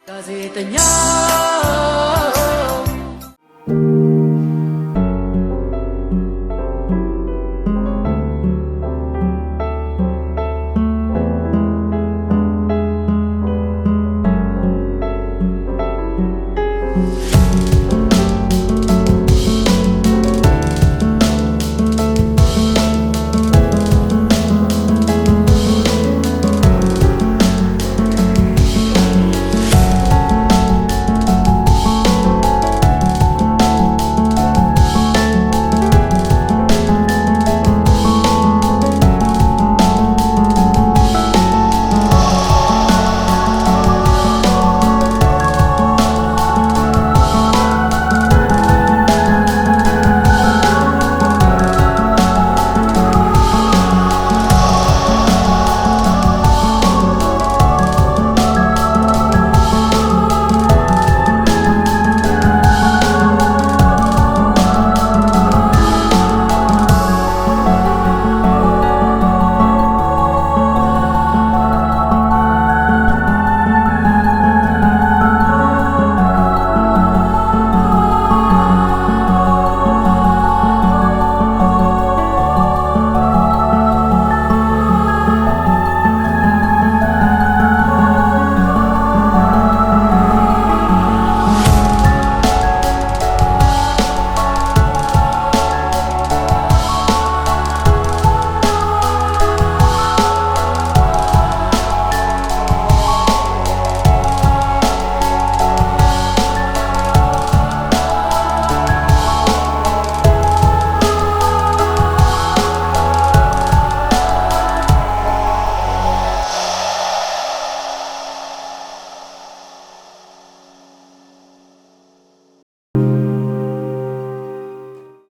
ጋዜጠኛ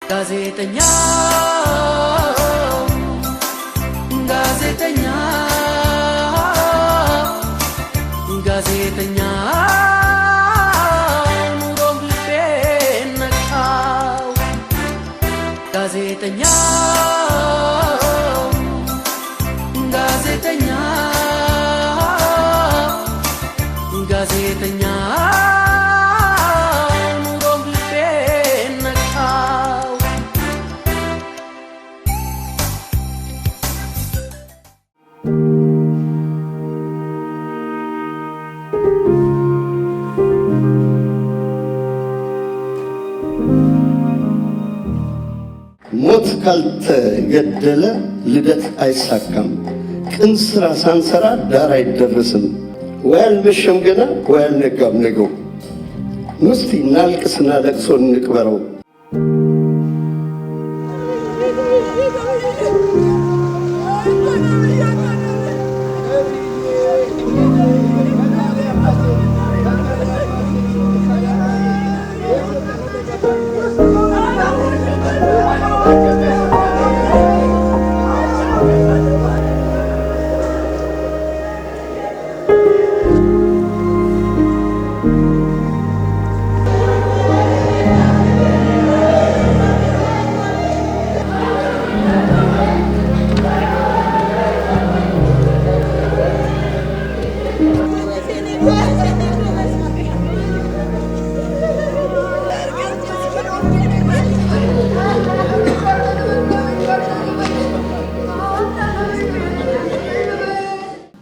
ጋዜጠኛ ጋዜጠኛ ጋዜጠኛ ኑሮን ልቤን ነካው ጋዜጠኛ ጋዜጠኛ ጋዜጠኛ ሞት ካልተገደለ ልደት አይሳካም። ቅን ስራ ሳንሰራ ዳር አይደረስም። ወይ አልመሸም ገና ወይ አልነጋም ነገው። እስቲ እናልቅስና ለቅሶ እንቅበረው።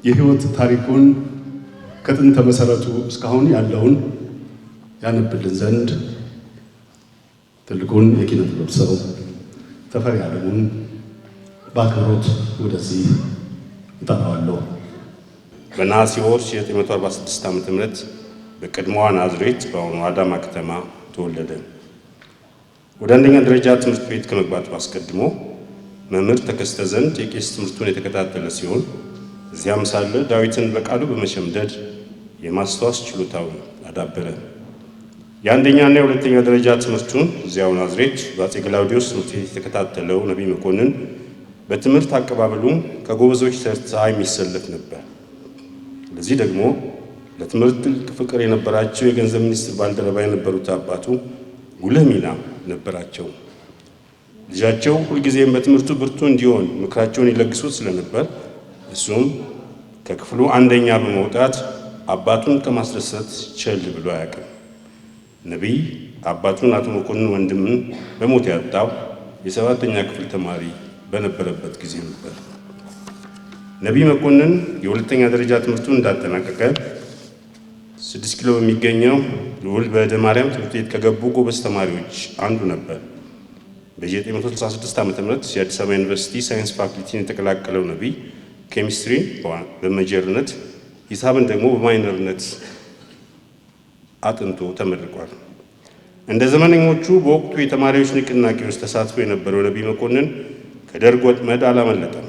የህይወት ታሪኩን ከጥንተ መሰረቱ እስካሁን ያለውን ያነብልን ዘንድ ትልቁን የኪነ ጥበብ ሰው ተፈሪ ዓለሙን በአክብሮት ወደዚህ እጠራዋለሁ። በነሐሴ ወር 1946 ዓ.ም በቀድሞዋ ናዝሬት በአሁኑ አዳማ ከተማ ተወለደ። ወደ አንደኛ ደረጃ ትምህርት ቤት ከመግባቱ አስቀድሞ መምህር ተከስተ ዘንድ የቄስ ትምህርቱን የተከታተለ ሲሆን እዚያም ሳለ ዳዊትን በቃሉ በመሸምደድ የማስተዋስ ችሎታውን አዳበረ። የአንደኛና የሁለተኛ ደረጃ ትምህርቱን እዚያው ናዝሬት በአፄ ግላውዲዮስ ትምህርት ቤት የተከታተለው ነቢይ መኮንን በትምህርት አቀባበሉ ከጎበዞች ተርታ የሚሰለፍ ነበር። ለዚህ ደግሞ ለትምህርት ጥልቅ ፍቅር የነበራቸው የገንዘብ ሚኒስትር ባልደረባ የነበሩት አባቱ ጉልህ ሚና ነበራቸው። ልጃቸው ሁልጊዜም በትምህርቱ ብርቱ እንዲሆን ምክራቸውን ይለግሱት ስለነበር እሱም ከክፍሉ አንደኛ በመውጣት አባቱን ከማስደሰት ቸል ብሎ አያውቅም። ነቢይ አባቱን አቶ መኮንን ወንድምን በሞት ያጣው የ7ኛ ክፍል ተማሪ በነበረበት ጊዜ ነበር። ነቢይ መኮንን የ2ኛ ደረጃ ትምህርቱን እንዳጠናቀቀ 6 ኪሎ በሚገኘው ልዑል በዕደ ማርያም ትምህርት ቤት ከገቡ ጎበዝ ተማሪዎች አንዱ ነበር። በ1966 ዓ.ም የአዲስ አበባ ዩኒቨርሲቲ ሳይንስ ፋክልቲን የተቀላቀለው ነቢይ ኬሚስትሪ በመጀርነት ሂሳብን ደግሞ በማይነርነት አጥንቶ ተመርቋል። እንደ ዘመነኞቹ በወቅቱ የተማሪዎች ንቅናቄ ውስጥ ተሳትፎ የነበረው ነቢይ መኮንን ከደርግ ወጥመድ አላመለጠም።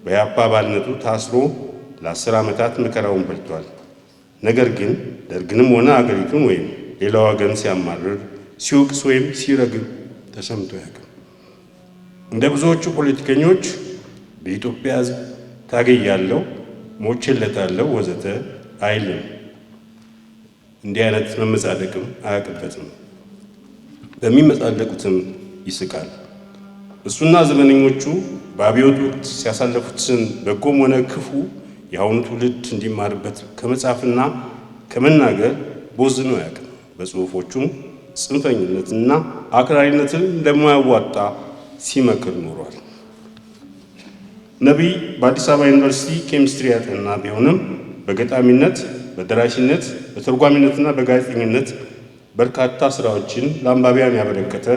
በኢህአፓ አባልነቱ ታስሮ ለ10 ዓመታት መከራውን በልቷል። ነገር ግን ደርግንም ሆነ አገሪቱን ወይም ሌላ ወገን ሲያማርር፣ ሲወቅስ ወይም ሲረግብ ተሰምቶ ያውቅም። እንደ ብዙዎቹ ፖለቲከኞች በኢትዮጵያ ሕዝብ ታገያለሁ፣ ሞቼለታለሁ ወዘተ አይልም። እንዲህ አይነት መመጻደቅም አያውቅበትም። በሚመጻደቁትም ይስቃል። እሱና ዘመነኞቹ በአብዮት ወቅት ሲያሳለፉትን በጎም ሆነ ክፉ የአሁኑ ትውልድ እንዲማርበት ከመጻፍና ከመናገር ቦዝኖ አያውቅም። በጽሑፎቹም ጽንፈኝነትና አክራሪነትን እንደማያዋጣ ሲመክር ኖሯል። ነቢይ በአዲስ አበባ ዩኒቨርሲቲ ኬሚስትሪ ያጠና ቢሆንም በገጣሚነት፣ በደራሲነት፣ በተርጓሚነትና በጋዜጠኝነት በርካታ ስራዎችን ለአንባቢያን ያበረከተ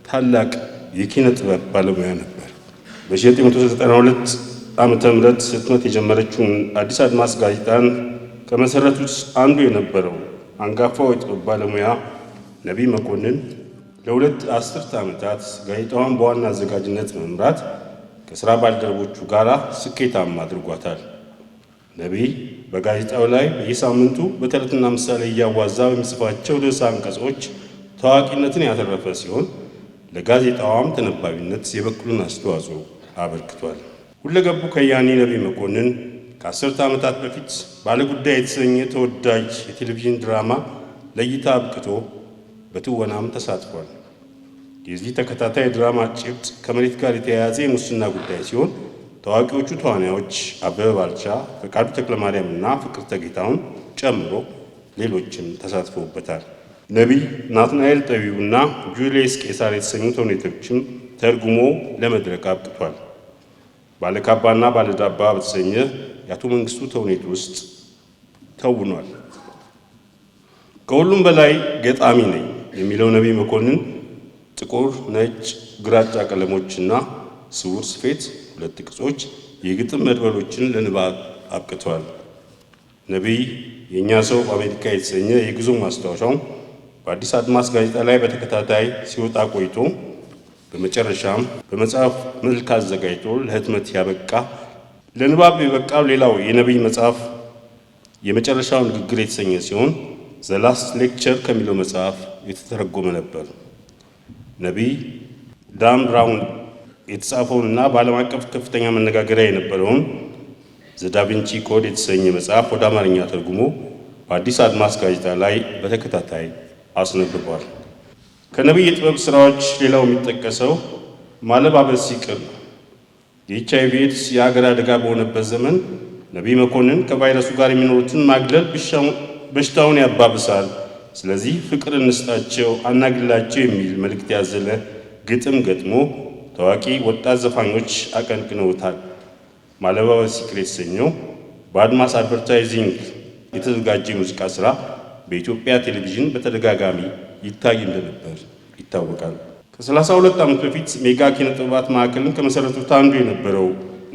ታላቅ የኪነ ጥበብ ባለሙያ ነበር። በ1992 ዓመተ ምህረት ህትመት የጀመረችውን አዲስ አድማስ ጋዜጣን ከመሰረቱት አንዱ የነበረው አንጋፋው የጥበብ ባለሙያ ነቢይ መኮንን ለ2 አስርት ዓመታት ጋዜጣዋን በዋና አዘጋጅነት መምራት ከስራ ባልደረቦቹ ጋር ስኬታማ አድርጓታል። ነቢይ በጋዜጣው ላይ በየሳምንቱ በተረትና ምሳሌ እያዋዛ በሚጽፋቸው ርዕሰ አንቀጾች ታዋቂነትን ያተረፈ ሲሆን ለጋዜጣዋም ተነባቢነት የበኩሉን አስተዋጽኦ አበርክቷል። ሁለገቡ ከያኒ ነቢይ መኮንን ከ10 ዓመታት በፊት ባለጉዳይ የተሰኘ ተወዳጅ የቴሌቪዥን ድራማ ለእይታ አብቅቶ በትወናም ተሳትፏል። የዚህ ተከታታይ ድራማ ጭብጥ ከመሬት ጋር የተያያዘ የሙስና ጉዳይ ሲሆን ታዋቂዎቹ ተዋናዮች አበበ ባልቻ፣ ፈቃዱ ተክለማርያምና ፍቅርተ ጌታሁን ጨምሮ ሌሎችም ተሳትፎበታል። ነቢይ ናትናኤል ጠቢቡና ጁልየስ ቄሳር የተሰኙ ተውኔቶችም ተርጉሞ ለመድረክ አብቅቷል። ባለካባና ባለዳባ በተሰኘ የአቶ መንግስቱ ተውኔት ውስጥ ተውኗል። ከሁሉም በላይ ገጣሚ ነኝ የሚለው ነቢይ መኮንን ጥቁር፣ ነጭ፣ ግራጫ ቀለሞችና ስውር ስፌት 2 ቅጾች የግጥም መድበሎችን ለንባብ አብቅቷል። ነቢይ የእኛ ሰው በአሜሪካ የተሰኘ የጉዞ ማስታወሻው በአዲስ አድማስ ጋዜጣ ላይ በተከታታይ ሲወጣ ቆይቶ በመጨረሻም በመጽሐፍ መልክ አዘጋጅቶ ለህትመት ያበቃ ለንባብ የበቃው ሌላው የነቢይ መጽሐፍ የመጨረሻው ንግግር የተሰኘ ሲሆን ዘ ላስት ሌክቸር ከሚለው መጽሐፍ የተተረጎመ ነበር። ነቢይ ዳን ብራውን የተጻፈውንና በዓለም አቀፍ ከፍተኛ መነጋገሪያ የነበረውን ዘ ዳቪንቺ ኮድ የተሰኘ መጽሐፍ ወደ አማርኛ ተርጉሞ በአዲስ አድማስ ጋዜጣ ላይ በተከታታይ አስነብቧል። ከነቢይ የጥበብ ስራዎች ሌላው የሚጠቀሰው ማለባበስ ሲቅር ነው። የኤችአይቪ ኤድስ የሀገር አደጋ በሆነበት ዘመን ነቢይ መኮንን ከቫይረሱ ጋር የሚኖሩትን ማግለል በሽታውን ያባብሳል፣ ስለዚህ ፍቅር እንስጣቸው አናግላቸው የሚል መልእክት ያዘለ ግጥም ገጥሞ ታዋቂ ወጣት ዘፋኞች አቀንቅነውታል። ማለባበስ ሲቅር የተሰኘው በአድማስ አድቨርታይዚንግ የተዘጋጀ ሙዚቃ ስራ በኢትዮጵያ ቴሌቪዥን በተደጋጋሚ ይታይ እንደነበር ይታወቃል። ከ32 ዓመት በፊት ሜጋ ኪነ ጥበባት ማዕከልን ከመሰረቱት አንዱ የነበረው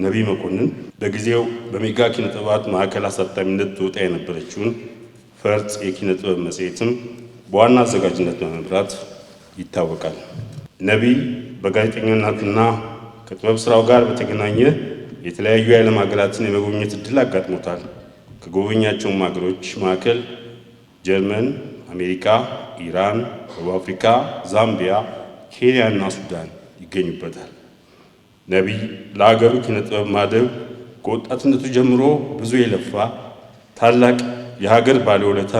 ነቢይ መኮንን በጊዜው በሜጋ ኪነ ጥበባት ማዕከል አሳታሚነት ትወጣ የነበረችውን ፈርጥ የኪነ ጥበብ መጽሔትም በዋና አዘጋጅነት በመምራት ይታወቃል። ነቢይ በጋዜጠኝነትና ከጥበብ ስራው ጋር በተገናኘ የተለያዩ የዓለም ሀገራትን የመጎብኘት እድል አጋጥሞታል። ከጎበኛቸውም ሀገሮች መካከል ጀርመን፣ አሜሪካ፣ ኢራን፣ ደቡብ አፍሪካ፣ ዛምቢያ፣ ኬንያ እና ሱዳን ይገኙበታል። ነቢይ ለሀገሩ ኪነ ጥበብ ማደግ ከወጣትነቱ ጀምሮ ብዙ የለፋ ታላቅ የሀገር ባለውለታ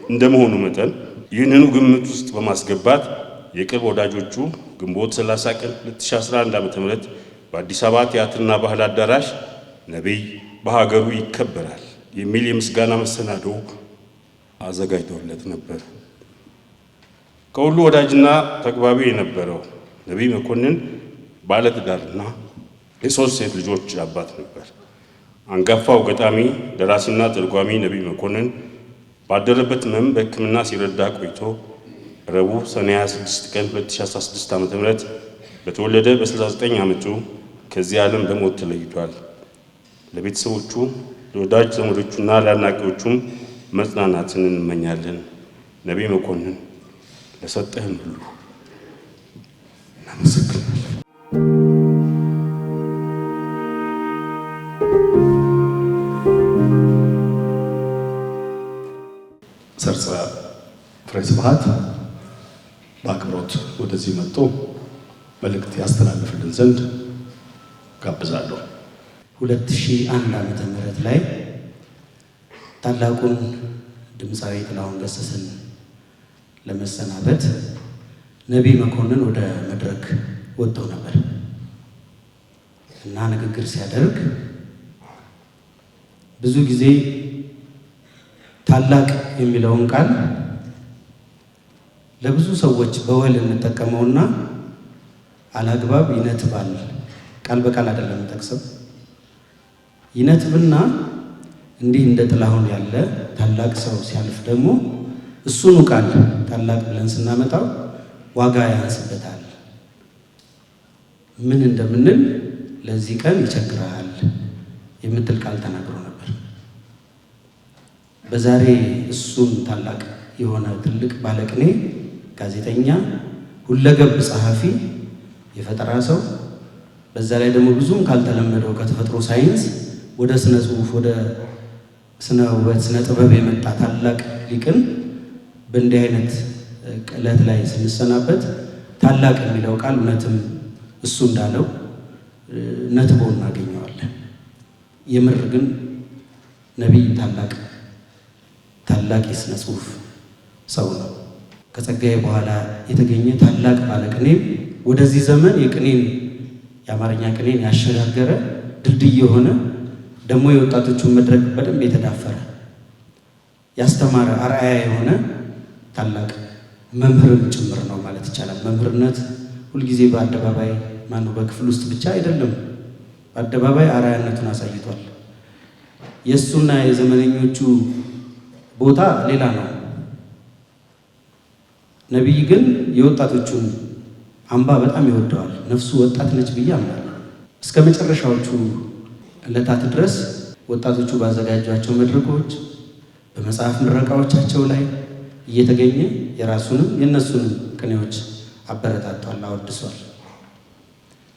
እንደመሆኑ መጠን ይህንኑ ግምት ውስጥ በማስገባት የቅርብ ወዳጆቹ ግንቦት 30 ቀን 2011 ዓ.ም በአዲስ አበባ ቲያትርና ባህል አዳራሽ ነቢይ በሀገሩ ይከበራል የሚል የምስጋና መሰናዶ አዘጋጅተውለት ነበር። ከሁሉ ወዳጅና ተግባቢ የነበረው ነቢይ መኮንን ባለትዳርና የሶስት ሴት ልጆች አባት ነበር። አንጋፋው ገጣሚ ደራሲና ተርጓሚ ነቢይ መኮንን ባደረበት ሕመም በሕክምና ሲረዳ ቆይቶ ረቡዕ ሰኔ 26 ቀን 2016 ዓ.ም በተወለደ በ69 ዓመቱ ከዚህ ዓለም በሞት ተለይቷል። ለቤተሰቦቹ ለወዳጅ ዘመዶቹና ለአድናቂዎቹም መጽናናትን እንመኛለን። ነቢይ መኮንን ለሰጠህን ሁሉ እናመሰግናለን። ሰርጸ ፍሬ ስብሐት በአክብሮት ወደዚህ መጥቶ መልእክት ያስተላልፍልን ዘንድ ጋብዛለሁ። 2001 ዓመተ ምህረት ላይ ታላቁን ድምፃዊ ጥላሁን ገሰሰን ለመሰናበት ነቢይ መኮንን ወደ መድረክ ወጥተው ነበር እና ንግግር ሲያደርግ ብዙ ጊዜ ታላቅ የሚለውን ቃል ለብዙ ሰዎች በወል እንጠቀመውና አላግባብ ይነትባል። ቃል በቃል አይደለም ጠቅሰው ይነትብና እንዲህ እንደ ጥላሁን ያለ ታላቅ ሰው ሲያልፍ ደግሞ እሱኑ ቃል ታላቅ ብለን ስናመጣው ዋጋ ያንስበታል። ምን እንደምንል ለዚህ ቀን ይቸግራል የምትል ቃል ተናግሮ ነበር። በዛሬ እሱን ታላቅ የሆነ ትልቅ ባለቅኔ፣ ጋዜጠኛ፣ ሁለገብ ጸሐፊ፣ የፈጠራ ሰው በዛ ላይ ደግሞ ብዙም ካልተለመደው ከተፈጥሮ ሳይንስ ወደ ስነ ጽሁፍ ወደ ስነ ውበት ስነ ጥበብ የመጣ ታላቅ ሊቅን በእንዲህ አይነት ዕለት ላይ ስንሰናበት ታላቅ የሚለው ቃል እውነትም እሱ እንዳለው ነትቦ እናገኘዋለን። የምር ግን ነቢይ ታላቅ የስነ ጽሁፍ ሰው ነው። ከጸጋዬ በኋላ የተገኘ ታላቅ ባለቅኔም ወደዚህ ዘመን የአማርኛ ቅኔን ያሸጋገረ ድልድይ የሆነ ደግሞ የወጣቶቹን መድረክ በደንብ የተዳፈረ ያስተማረ አርአያ የሆነ ታላቅ መምህርም ጭምር ነው ማለት ይቻላል። መምህርነት ሁልጊዜ በአደባባይ በክፍል ውስጥ ብቻ አይደለም፣ በአደባባይ አርአያነቱን አሳይቷል። የእሱና የዘመነኞቹ ቦታ ሌላ ነው። ነቢይ ግን የወጣቶቹን አምባ በጣም ይወደዋል። ነፍሱ ወጣት ነች ብዬ አምናለሁ። እስከ መጨረሻዎቹ ዕለታት ድረስ ወጣቶቹ ባዘጋጇቸው መድረኮች፣ በመጽሐፍ ምረቃዎቻቸው ላይ እየተገኘ የራሱንም የእነሱንም ቅኔዎች አበረታቷል፣ አወድሷል።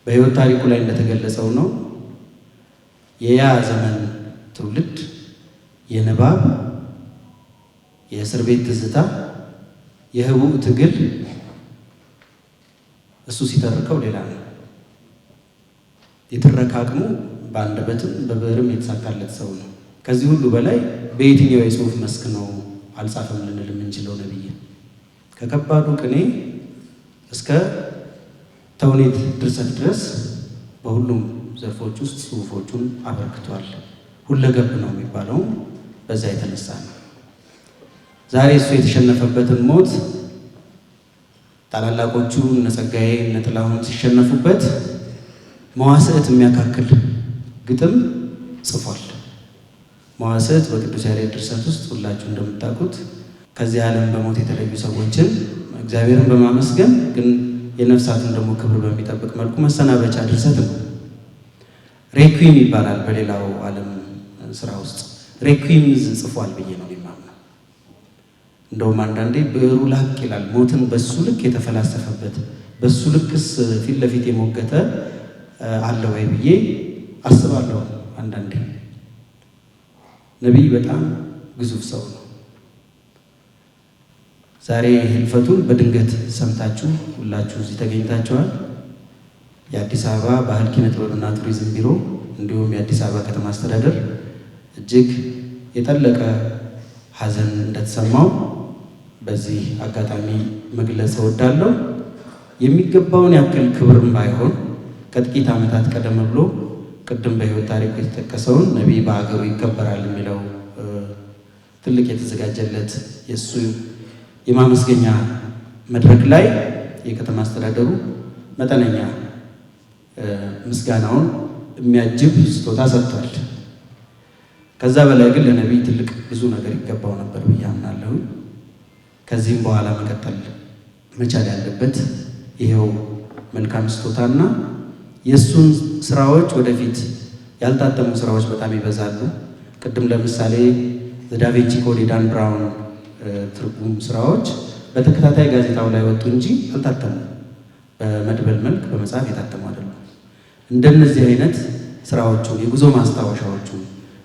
በሕይወት ታሪኩ ላይ እንደተገለጸው ነው የያ ዘመን ትውልድ የንባብ የእስር ቤት ትዝታ የህቡዕ ትግል እሱ ሲተርከው ሌላ ነው። የትረካ አቅሙ በአንደበትም በብዕርም የተሳካለት ሰው ነው። ከዚህ ሁሉ በላይ በየትኛው የጽሁፍ መስክ ነው አልጻፈም ልንል የምንችለው? ነቢይ ከከባዱ ቅኔ እስከ ተውኔት ድርሰት ድረስ በሁሉም ዘርፎች ውስጥ ጽሁፎቹን አበርክቷል። ሁለገብ ነው የሚባለው በዛ የተነሳ ነው። ዛሬ እሱ የተሸነፈበትን ሞት ታላላቆቹ እነ ጸጋዬ እነ ጥላሁን ሲሸነፉበት መዋሥዕት የሚያካክል ግጥም ጽፏል። መዋሥዕት በቅዱስ ያሬድ ድርሰት ውስጥ ሁላችሁ እንደምታውቁት ከዚህ ዓለም በሞት የተለዩ ሰዎችን እግዚአብሔርን በማመስገን ግን የነፍሳትን ደግሞ ክብር በሚጠብቅ መልኩ መሰናበቻ ድርሰት ነው። ሬኩዊም ይባላል በሌላው ዓለም ስራ ውስጥ ሬኩዊም ጽፏል ብዬ ነው የማምነው። እንደውም አንዳንዴ ብዕሩ ላቅ ይላል። ሞትን በሱ ልክ የተፈላሰፈበት በሱ ልክስ ፊት ለፊት የሞገተ አለ ወይ ብዬ አስባለሁ አንዳንዴ። ነቢይ በጣም ግዙፍ ሰው ነው። ዛሬ ህልፈቱን በድንገት ሰምታችሁ ሁላችሁ እዚህ ተገኝታችኋል። የአዲስ አበባ ባህል ኪነ ጥበብና ቱሪዝም ቢሮ እንዲሁም የአዲስ አበባ ከተማ አስተዳደር እጅግ የጠለቀ ሐዘን እንደተሰማው በዚህ አጋጣሚ መግለጽ እወዳለሁ። የሚገባውን ያክል ክብርም ባይሆን ከጥቂት ዓመታት ቀደም ብሎ ቅድም በሕይወት ታሪኩ የተጠቀሰውን ነቢይ በሀገሩ ይከበራል የሚለው ትልቅ የተዘጋጀለት የእሱ የማመስገኛ መድረክ ላይ የከተማ አስተዳደሩ መጠነኛ ምስጋናውን የሚያጅብ ስጦታ ሰጥቷል። ከዛ በላይ ግን ለነቢይ ትልቅ ብዙ ነገር ይገባው ነበር ብዬ አምናለሁ። ከዚህም በኋላ መቀጠል መቻል ያለበት ይሄው መልካም ስጦታና የእሱን ስራዎች ወደፊት ያልታተሙ ስራዎች በጣም ይበዛሉ። ቅድም ለምሳሌ ዳቪንቺ ኮድ የዳን ብራውን ትርጉም ስራዎች በተከታታይ ጋዜጣው ላይ ወጡ እንጂ አልታተሙ። በመድበል መልክ በመጽሐፍ የታተሙ አይደሉም። እንደነዚህ አይነት ስራዎቹን የጉዞ ማስታወሻዎቹን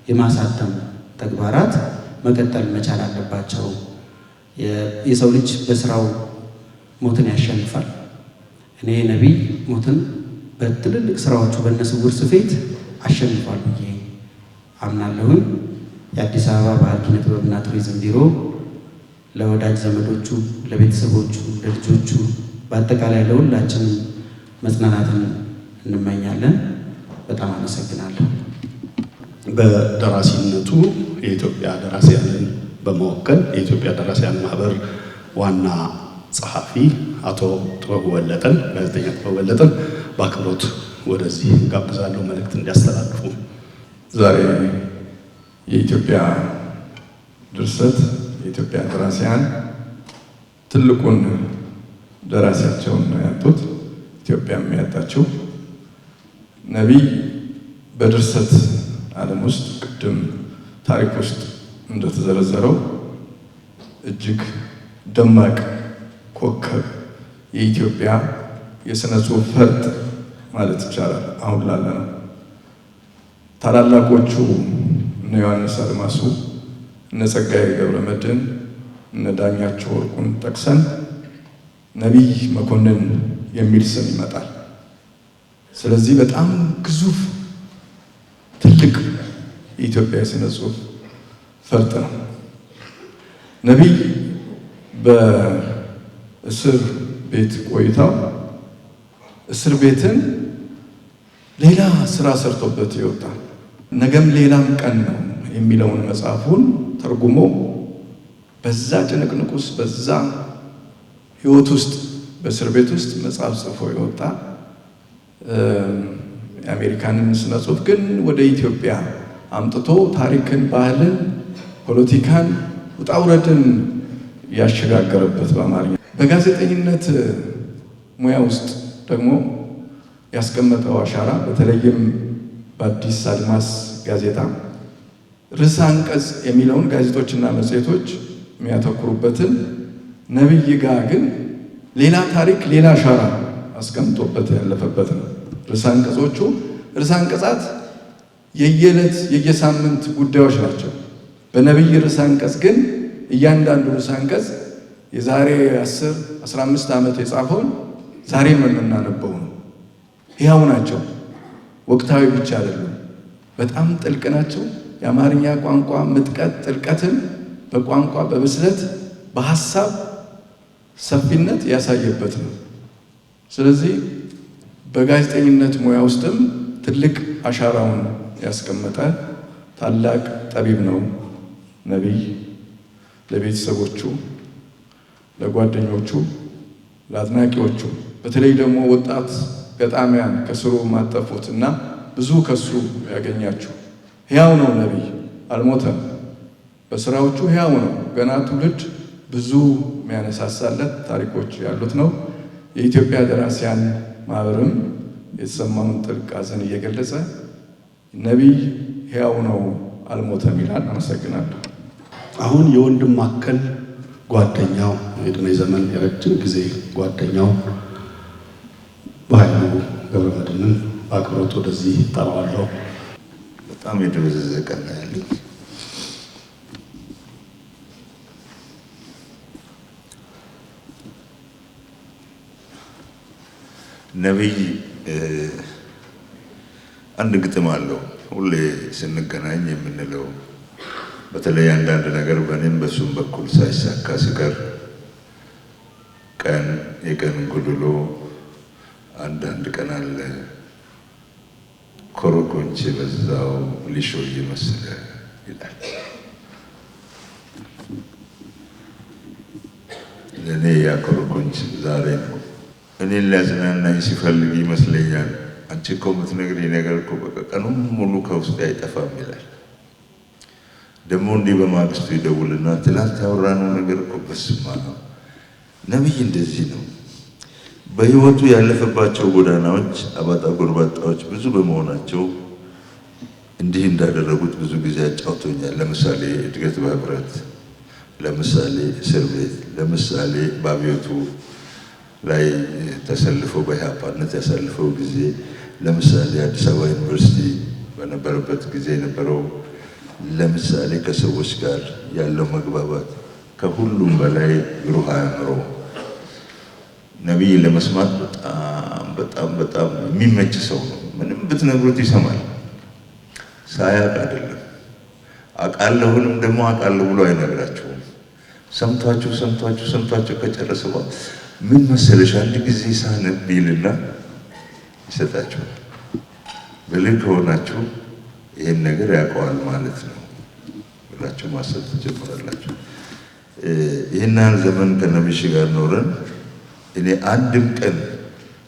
የማሳተም ተግባራት መቀጠል መቻል አለባቸው። የሰው ልጅ በስራው ሞትን ያሸንፋል። እኔ ነቢይ ሞትን በትልልቅ ስራዎቹ በነስውር ስፌት አሸንፏል ብዬ አምናለሁኝ። የአዲስ አበባ ባህል ኪነ ጥበብና ቱሪዝም ቢሮ ለወዳጅ ዘመዶቹ፣ ለቤተሰቦቹ፣ ለልጆቹ በአጠቃላይ ለሁላችንም መጽናናትን እንመኛለን። በጣም አመሰግናለሁ። በደራሲነቱ የኢትዮጵያ ደራሲያንን በመወከል የኢትዮጵያ ደራሲያን ማህበር ዋና ጸሐፊ አቶ ጥበቡ በለጠን፣ ጋዜጠኛ ጥበቡ በለጠን በአክብሮት ወደዚህ ጋብዛለሁ መልእክት እንዲያስተላልፉ። ዛሬ የኢትዮጵያ ድርሰት የኢትዮጵያ ደራሲያን ትልቁን ደራሲያቸውን ነው ያጡት። ኢትዮጵያ የሚያጣችው ነቢይ በድርሰት ዓለም ውስጥ ቅድም ታሪክ ውስጥ እንደተዘረዘረው እጅግ ደማቅ ኮከብ የኢትዮጵያ የሥነ ጽሑፍ ፈርጥ ማለት ይቻላል። አሁን ላለ ነው ታላላቆቹ እነ ዮሐንስ አድማሱ፣ እነ ጸጋዬ ገብረመድኅን፣ እነ ዳኛቸው ወርቁን ጠቅሰን ነቢይ መኮንን የሚል ስም ይመጣል። ስለዚህ በጣም ግዙፍ ትልቅ የኢትዮጵያ የሥነ ጽሑፍ ፈርጥ ነው። ነቢይ በእስር ቤት ቆይታው እስር ቤትን ሌላ ስራ ሰርቶበት ይወጣል። ነገም ሌላም ቀን ነው የሚለውን መጽሐፉን ተርጉሞ በዛ ጭንቅንቅ ውስጥ በዛ ህይወት ውስጥ በእስር ቤት ውስጥ መጽሐፍ ጽፎ ይወጣ። የአሜሪካንን ስነ ጽሑፍ ግን ወደ ኢትዮጵያ አምጥቶ ታሪክን፣ ባህልን፣ ፖለቲካን ውጣ ውረድን ያሸጋገረበት በአማርኛ በጋዜጠኝነት ሙያ ውስጥ ደግሞ ያስቀመጠው አሻራ በተለይም በአዲስ አድማስ ጋዜጣ ርዕሰ አንቀጽ የሚለውን ጋዜጦችና መጽሔቶች የሚያተኩሩበትን ነቢይ ጋር ግን ሌላ ታሪክ ሌላ አሻራ አስቀምጦበት ያለፈበት ነው። ርዕሰ አንቀጾቹ ርዕሰ አንቀጻት የየዕለት የየሳምንት ጉዳዮች ናቸው። በነቢይ ርዕሰ አንቀጽ ግን እያንዳንዱ ርዕሰ አንቀጽ የዛሬ 10-15 ዓመት የጻፈውን ዛሬም የምናነበው ነው። ሕያው ናቸው። ወቅታዊ ብቻ አይደሉም። በጣም ጥልቅ ናቸው። የአማርኛ ቋንቋ ምጥቀት ጥልቀትን በቋንቋ በብስለት በሐሳብ ሰፊነት ያሳየበት ነው። ስለዚህ በጋዜጠኝነት ሙያ ውስጥም ትልቅ አሻራውን ያስቀመጠ ታላቅ ጠቢብ ነው ነቢይ። ለቤተሰቦቹ፣ ለጓደኞቹ፣ ለአድናቂዎቹ በተለይ ደግሞ ወጣት ገጣሚያን ከስሩ ማጠፉት እና ብዙ ከሱ ያገኛችሁ ሕያው ነው ነቢይ፣ አልሞተም። በስራዎቹ ሕያው ነው። ገና ትውልድ ብዙ የሚያነሳሳለት ታሪኮች ያሉት ነው። የኢትዮጵያ ደራሲያን ማህበርም የተሰማውን ጥልቅ ሐዘን እየገለጸ ነቢይ ሕያው ነው አልሞተም ይላል። አመሰግናለሁ። አሁን የወንድም ማከል ጓደኛው የዕድሜ ዘመን የረጅም ጊዜ ጓደኛው በኃይሉ ገብረመድኅንን በአክብሮት ወደዚህ ጠራዋለሁ። በጣም የደበዘዘ ቀን ያለኝ ነቢይ አንድ ግጥም አለው ሁሌ ስንገናኝ የምንለው። በተለይ አንዳንድ ነገር በእኔም በሱም በኩል ሳይሳካ ሲቀር ቀን የቀን ጉድሎ አንዳንድ ቀን አለ ኮረኮንች በዛው ሊሾ እየመሰለ ይላል። ለእኔ ያኮረኮኝ ዛሬ ነው። እኔን ሊያዝናናኝ ሲፈልግ ይመስለኛል አንቺ እኮ የምትነግሪኝ ነገር እኮ በቃ ቀኑን ሙሉ ከውስጤ አይጠፋም ይላል። ደግሞ እንዲህ በማግስቱ ይደውልና ትላንት ያወራነው ነገር እኮ በስማ ነው። ነቢይ እንደዚህ ነው። በህይወቱ ያለፈባቸው ጎዳናዎች አባጣ ጎርባጣዎች ብዙ በመሆናቸው እንዲህ እንዳደረጉት ብዙ ጊዜ አጫውቶኛል። ለምሳሌ እድገት በህብረት፣ ለምሳሌ እስር ቤት፣ ለምሳሌ በአብዮቱ ላይ ተሰልፈው በኢህአፓነት ያሳልፈው ጊዜ፣ ለምሳሌ አዲስ አበባ ዩኒቨርሲቲ በነበረበት ጊዜ የነበረው፣ ለምሳሌ ከሰዎች ጋር ያለው መግባባት፣ ከሁሉም በላይ ብሩህ አእምሮ። ነቢይ ለመስማት በጣም በጣም በጣም የሚመች ሰው ነው። ምንም ብትነግሩት ይሰማል። ሳያውቅ አይደለም። አውቃለሁንም ደግሞ አውቃለሁ ብሎ አይነግራችሁም። ሰምቷችሁ ከጨረሰ በኋላ ምን መሰለሽ አንድ ጊዜ ሳነብ ይልና ይሰጣችኋል። ብልህ ከሆናችሁ ይህን ነገር ያውቀዋል ማለት ነው ብላችሁ ማሰብ ትጀምራላችሁ። ይህን ያህል ዘመን ከነቢይ ጋር ኖረን እኔ አንድም ቀን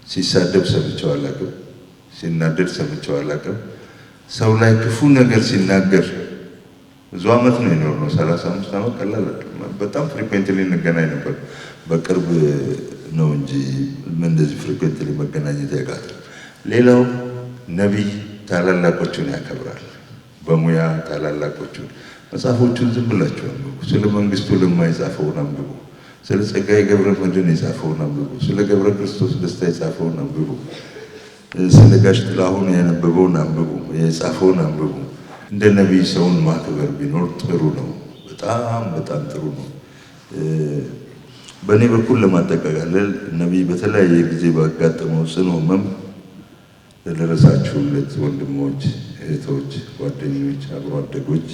ሲሳደብ ሰምቼው አላውቅም፣ ሲናደድ ሰምቼው አላውቅም። ሰው ላይ ክፉ ነገር ሲናገር ብዙ ዓመት ነው የኖርነው፣ 35 ዓመት ቀላል በጣም ፍሪኩዌንትሊ እንገናኝ ነበር። በቅርብ ነው እንጂ እንደዚህ ፍሪኩዌንትሊ መገናኘት ያውቃል። ሌላው ነቢይ ታላላቆቹን ያከብራል። በሙያ ታላላቆቹን መጽሐፎቹን ዝም ብላችሁ አንብቡ። ስለ መንግስቱ ለማ የጻፈውን አንብቡ። ስለ ጸጋዬ ገብረ መድኅን የጻፈውን አንብቡ። ስለ ገብረ ክርስቶስ ደስታ የጻፈውን አንብቡ። ስለ ጋሽ ጥላሁን ያነበበውን አንብቡ፣ የጻፈውን አንብቡ። እንደ ነቢይ ሰውን ማክበር ቢኖር ጥሩ ነው። በጣም በጣም ጥሩ ነው። በእኔ በኩል ለማጠቃለል ነቢይ በተለያየ ጊዜ ባጋጠመው ጽኑ ሕመም ለደረሳችሁለት ወንድሞች፣ እህቶች፣ ጓደኞች፣ አብሮ አደጎች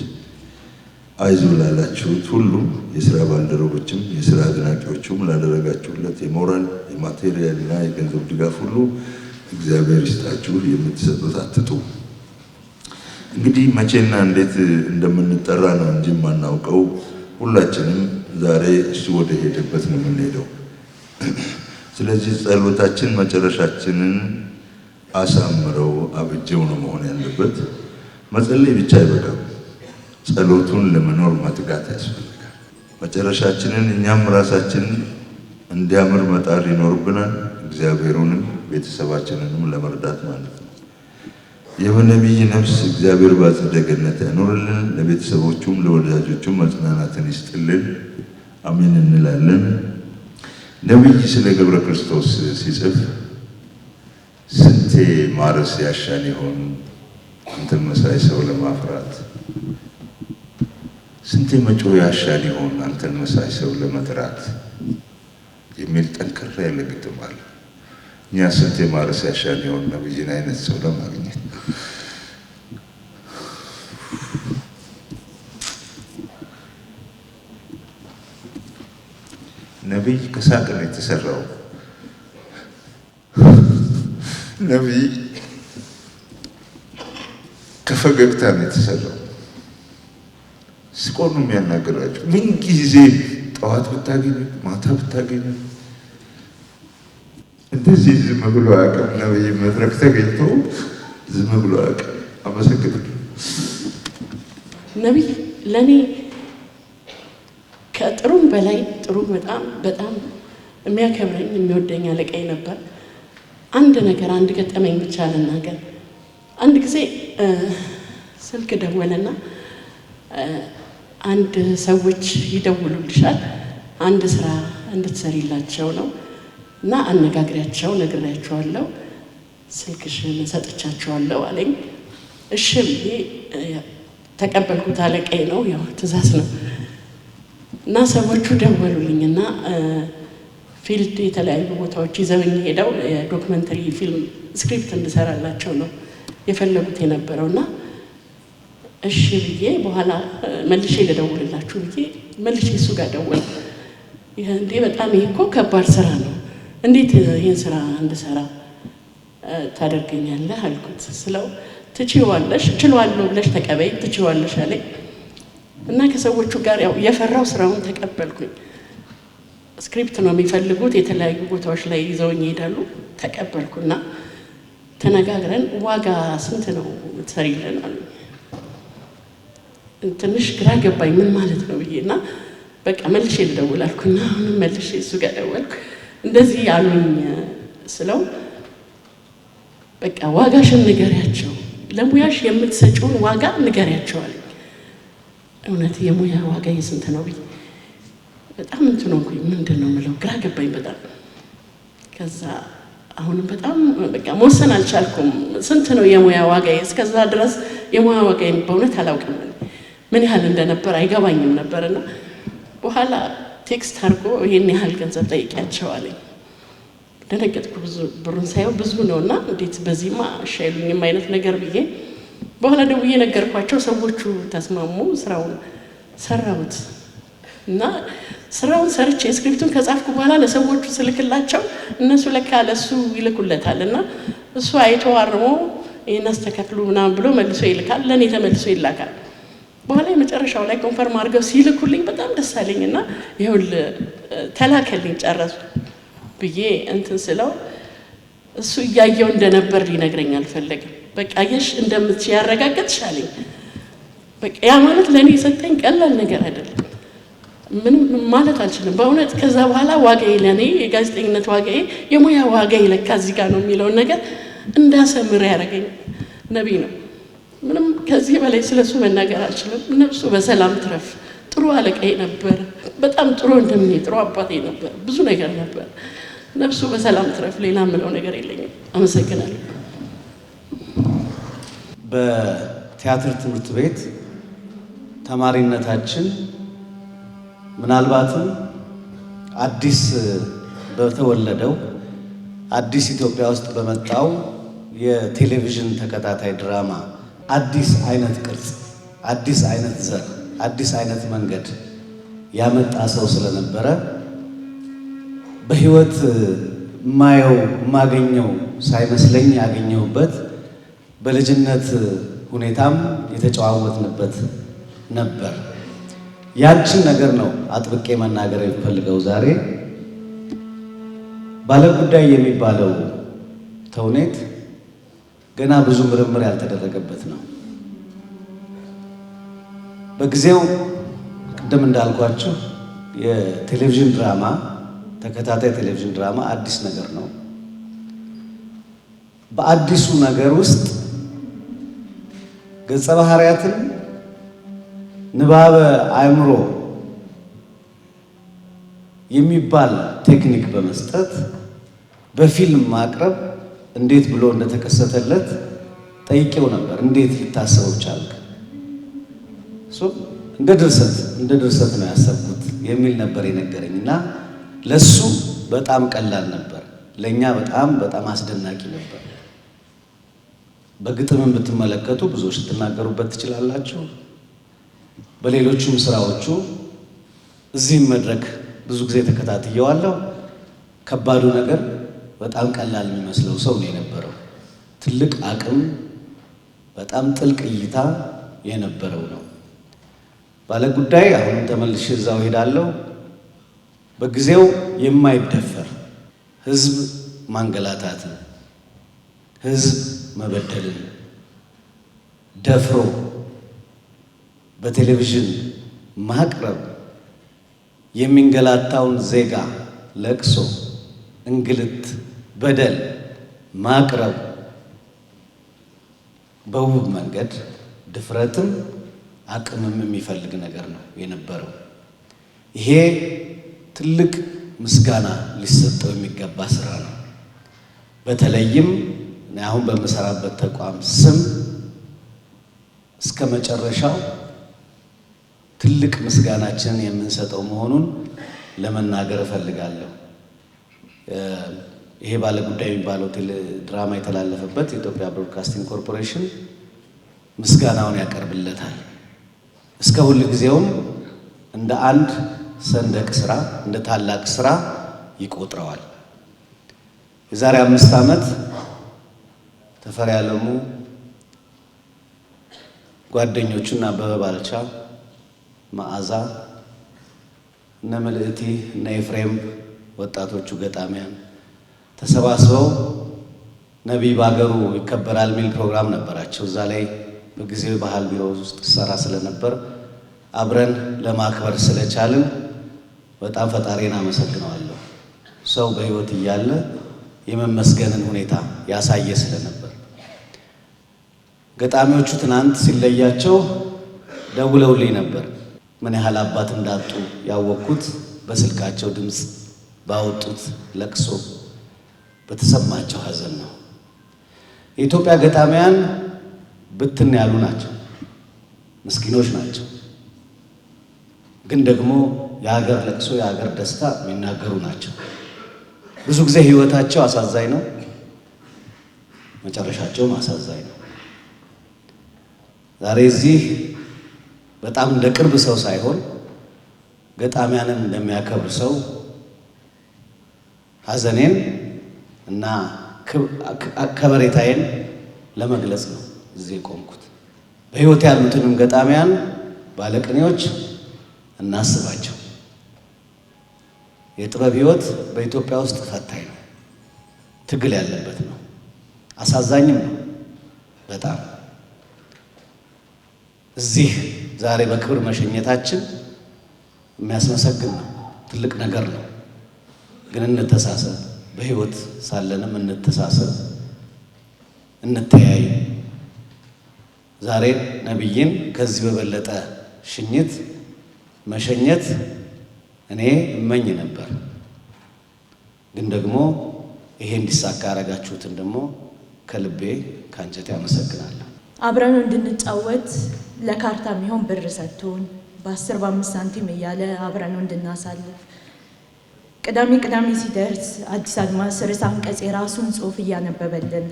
አይዞ ላላችሁት ሁሉም የስራ ባልደረቦችም የስራ አድናቂዎችም ላደረጋችሁለት የሞራል የማቴሪያል እና የገንዘብ ድጋፍ ሁሉ እግዚአብሔር ይስጣችሁ። የምትሰጡት አትጡ። እንግዲህ መቼና እንዴት እንደምንጠራ ነው እንጂ የማናውቀው። ሁላችንም ዛሬ እሱ ወደ ሄደበት ነው የምንሄደው። ስለዚህ ጸሎታችን መጨረሻችንን አሳምረው አብጀው ነው መሆን ያለበት። መጸለይ ብቻ አይበቃም። ጸሎቱን ለመኖር መትጋት ያስፈልጋል። መጨረሻችንን እኛም ራሳችን እንዲያምር መጣር ይኖርብናል። እግዚአብሔሩንም ቤተሰባችንንም ለመርዳት ማለት ነው። የነቢይ ነፍስ እግዚአብሔር በአጸደ ገነት ያኖርልን። ለቤተሰቦቹም ለወዳጆቹም መጽናናትን ይስጥልን። አሜን እንላለን። ነቢይ ስለ ገብረ ክርስቶስ ሲጽፍ ስንቴ ማረስ ያሻን ይሆን አንተን መሳይ ሰው ለማፍራት፣ ስንቴ መጮህ ያሻን ይሆን አንተን መሳይ ሰው ለመጥራት የሚል ጠንከር ያለ ግጥም አለ። እኛ ስንቴ ማረስ ያሻን ይሆን ነቢይን አይነት ሰው ለማግኘት። ነቢይ ከሳቅ ነው የተሰራው። ነቢይ ከፈገግታ ነው የተሰራው። ስቆ ነው የሚያናገራቸው። ምን ጊዜ ጠዋት ብታገኙ ማታ ብታገኙ እንደዚህ ዝም ብሎ አያውቅም። ነቢይ መድረክ ተገኝቶ ዝም ብሎ አያውቅም። አመሰግናለሁ። ነቢይ ለእኔ ከጥሩም በላይ ጥሩ በጣም በጣም የሚያከብረኝ የሚወደኝ አለቃዬ ነበር። አንድ ነገር አንድ ገጠመኝ ብቻ ልናገር። አንድ ጊዜ ስልክ ደወለና አንድ ሰዎች ይደውሉልሻል፣ አንድ ስራ እንድትሰሪላቸው ነው እና አነጋግሪያቸው፣ ነግሬያቸዋለሁ፣ ስልክሽን ሰጥቻቸዋለሁ አለኝ። እሺ ብዬ ተቀበልኩት። አለቃዬ ነው፣ ያው ትእዛዝ ነው። እና ሰዎቹ ደወሉልኝና ፊልድ የተለያዩ ቦታዎች ይዘውኝ ሄደው የዶክመንተሪ ፊልም ስክሪፕት እንድሰራላቸው ነው የፈለጉት የነበረውና እሺ ብዬ በኋላ መልሼ ልደውልላችሁ ብዬ መልሼ እሱ ጋር ደወል። እንዴ በጣም ይሄ እኮ ከባድ ስራ ነው፣ እንዴት ይሄን ስራ እንድሰራ ታደርገኛለህ አልኩት። ስለው ትችይዋለሽ፣ እችለዋለሁ ብለሽ ተቀበይ፣ ትችይዋለሽ አለኝ። እና ከሰዎቹ ጋር ያው የፈራው ስራውን ተቀበልኩኝ። ስክሪፕት ነው የሚፈልጉት። የተለያዩ ቦታዎች ላይ ይዘውኝ ይሄዳሉ። ተቀበልኩና ተነጋግረን ዋጋ ስንት ነው የምትሰሪልን አሉ። ትንሽ ግራ ገባኝ ምን ማለት ነው ብዬና በቃ መልሼ ልደውል አልኩና አሁንም መልሼ እሱ ጋር ደወልኩ። እንደዚህ ያሉኝ ስለው በቃ ዋጋሽን ንገሪያቸው፣ ለሙያሽ የምትሰጪውን ዋጋ ንገሪያቸው አለኝ። እውነት የሙያ ዋጋ ስንት ነው ብዬ በጣም እንትን ሆንኩኝ። ምንድን ነው የምለው ግራ ገባኝ በጣም። ከዛ አሁንም በጣም በቃ መወሰን አልቻልኩም። ስንት ነው የሙያ ዋጋዬ? እስከዛ ድረስ የሙያ ዋጋዬን በእውነት አላውቅም፣ ምን ያህል እንደነበር አይገባኝም ነበርና በኋላ ቴክስት አድርጎ ይሄን ያህል ገንዘብ ጠይቂያቸው አለኝ። ደነገጥኩ። ብዙ ብሩን ሳየው ብዙ ነውና እንዴት በዚህማ አይሉኝም አይነት ነገር ብዬ በኋላ ደውዬ ነገርኳቸው። ሰዎቹ ተስማሙ። ስራውን ሰራሁት እና ስራውን ሰርቼ ስክሪፕቱን ከጻፍኩ በኋላ ለሰዎቹ ስልክላቸው እነሱ ለካ ለሱ ይልኩለታል እና እሱ አይቶ አርሞ ይሄን አስተካክሉ ምናምን ብሎ መልሶ ይልካል፣ ለኔ ተመልሶ ይላካል። በኋላ የመጨረሻው ላይ ኮንፈርም አድርገው ሲልኩልኝ በጣም ደስ አለኝና ይሁን ተላከልኝ ጨረሱ ብዬ እንትን ስለው እሱ እያየው እንደነበር ሊነግረኝ አልፈለግም። በቃ የሽ እንደምትችይ ያረጋግጥሽ አለኝ። በቃ ያ ማለት ለኔ የሰጠኝ ቀላል ነገር አይደለም። ምንም ማለት አልችልም በእውነት። ከዛ በኋላ ዋጋዬ ለኔ የጋዜጠኝነት ዋጋዬ የሙያ ዋጋዬ ለካ እዚህ ጋር ነው የሚለውን ነገር እንዳሰምር ያደረገኝ ነቢይ ነው። ምንም ከዚህ በላይ ስለሱ መናገር አልችልም። ነፍሱ በሰላም ትረፍ። ጥሩ አለቃዬ ነበር። በጣም ጥሩ ወንድሜ፣ ጥሩ አባቴ ነበር። ብዙ ነገር ነበር። ነፍሱ በሰላም ትረፍ። ሌላ ምለው ነገር የለኝም። አመሰግናለሁ። በቲያትር ትምህርት ቤት ተማሪነታችን ምናልባትም አዲስ በተወለደው አዲስ ኢትዮጵያ ውስጥ በመጣው የቴሌቪዥን ተከታታይ ድራማ አዲስ አይነት ቅርጽ፣ አዲስ አይነት ዘር፣ አዲስ አይነት መንገድ ያመጣ ሰው ስለነበረ በህይወት የማገኘው ሳይመስለኝ ያገኘሁበት በልጅነት ሁኔታም የተጨዋወትንበት ነበር። ያንቺን ነገር ነው አጥብቄ መናገር የምፈልገው ዛሬ። ባለጉዳይ የሚባለው ተውኔት ገና ብዙ ምርምር ያልተደረገበት ነው። በጊዜው ቅድም እንዳልኳችሁ የቴሌቪዥን ድራማ ተከታታይ ቴሌቪዥን ድራማ አዲስ ነገር ነው። በአዲሱ ነገር ውስጥ ገጸ ባህሪያትን ንባበ አእምሮ የሚባል ቴክኒክ በመስጠት በፊልም ማቅረብ እንዴት ብሎ እንደተከሰተለት ጠይቄው ነበር። እንዴት ሊታሰበው ቻልክ? እንደ ድርሰት ነው ያሰብኩት የሚል ነበር የነገረኝ እና ለሱ በጣም ቀላል ነበር፣ ለኛ በጣም አስደናቂ ነበር። በግጥምም ብትመለከቱ ብዙዎች ልትናገሩበት ትችላላችሁ። በሌሎቹም ስራዎቹ እዚህም መድረክ ብዙ ጊዜ ተከታትየዋለሁ። ከባዱ ነገር በጣም ቀላል የሚመስለው ሰው ነው የነበረው። ትልቅ አቅም፣ በጣም ጥልቅ እይታ የነበረው ነው። ባለጉዳይ አሁንም ተመልሼ እዛው ሄዳለሁ። በጊዜው የማይደፈር ህዝብ ማንገላታትን፣ ህዝብ መበደልን ደፍሮ በቴሌቪዥን ማቅረብ፣ የሚንገላታውን ዜጋ ለቅሶ፣ እንግልት፣ በደል ማቅረብ በውብ መንገድ ድፍረትም አቅምም የሚፈልግ ነገር ነው የነበረው። ይሄ ትልቅ ምስጋና ሊሰጠው የሚገባ ስራ ነው። በተለይም አሁን በምሰራበት ተቋም ስም እስከ መጨረሻው ትልቅ ምስጋናችንን የምንሰጠው መሆኑን ለመናገር እፈልጋለሁ። ይሄ ባለጉዳይ የሚባለው ድራማ የተላለፈበት የኢትዮጵያ ብሮድካስቲንግ ኮርፖሬሽን ምስጋናውን ያቀርብለታል። እስከ ሁል ጊዜውም እንደ አንድ ሰንደቅ ስራ፣ እንደ ታላቅ ስራ ይቆጥረዋል። የዛሬ 5 ዓመት ተፈሪ ዓለሙ ጓደኞቹና አበበ ባልቻ፣ መዓዛ እነ መልእቲ እነ ኤፍሬም ወጣቶቹ ገጣሚያን ተሰባስበው ነቢይ ባገሩ ይከበራል የሚል ፕሮግራም ነበራቸው። እዛ ላይ በጊዜው ባህል ቢሮ ውስጥ ሰራ ስለነበር አብረን ለማክበር ስለቻልን በጣም ፈጣሪን አመሰግነዋለሁ። ሰው በህይወት እያለ የመመስገንን ሁኔታ ያሳየ ስለነበር ገጣሚዎቹ ትናንት ሲለያቸው ደውለውልኝ ነበር። ምን ያህል አባት እንዳጡ ያወቅኩት በስልካቸው ድምፅ ባወጡት ለቅሶ በተሰማቸው ሐዘን ነው። የኢትዮጵያ ገጣሚያን ብትን ያሉ ናቸው፣ ምስኪኖች ናቸው። ግን ደግሞ የሀገር ለቅሶ የሀገር ደስታ የሚናገሩ ናቸው። ብዙ ጊዜ ህይወታቸው አሳዛኝ ነው፣ መጨረሻቸውም አሳዛኝ ነው። ዛሬ እዚህ በጣም እንደ ቅርብ ሰው ሳይሆን ገጣሚያንን እንደሚያከብር ሰው ሐዘኔን እና ከበሬታዬን ለመግለጽ ነው እዚህ የቆምኩት። በህይወት ያሉትንም ገጣሚያን ባለቅኔዎች እናስባቸው። የጥበብ ህይወት በኢትዮጵያ ውስጥ ፈታኝ ነው፣ ትግል ያለበት ነው፣ አሳዛኝም ነው በጣም። እዚህ ዛሬ በክብር መሸኘታችን የሚያስመሰግን ነው፣ ትልቅ ነገር ነው። ግን እንተሳሰብ፣ በህይወት ሳለንም እንተሳሰብ፣ እንተያይ። ዛሬ ነቢይን ከዚህ በበለጠ ሽኝት መሸኘት እኔ እመኝ ነበር። ግን ደግሞ ይሄ እንዲሳካ ያደረጋችሁትን ደግሞ ከልቤ ከአንጀቴ አመሰግናለሁ። አብረን እንድንጫወት ለካርታ የሚሆን ብር ሰጥቶን በ10 በ5 ሳንቲም እያለ አብረን እንድናሳልፍ ቅዳሜ ሲደርስ አዲስ አድማስ ርዕሰ አንቀጽ የራሱን ጽሑፍ እያነበበልን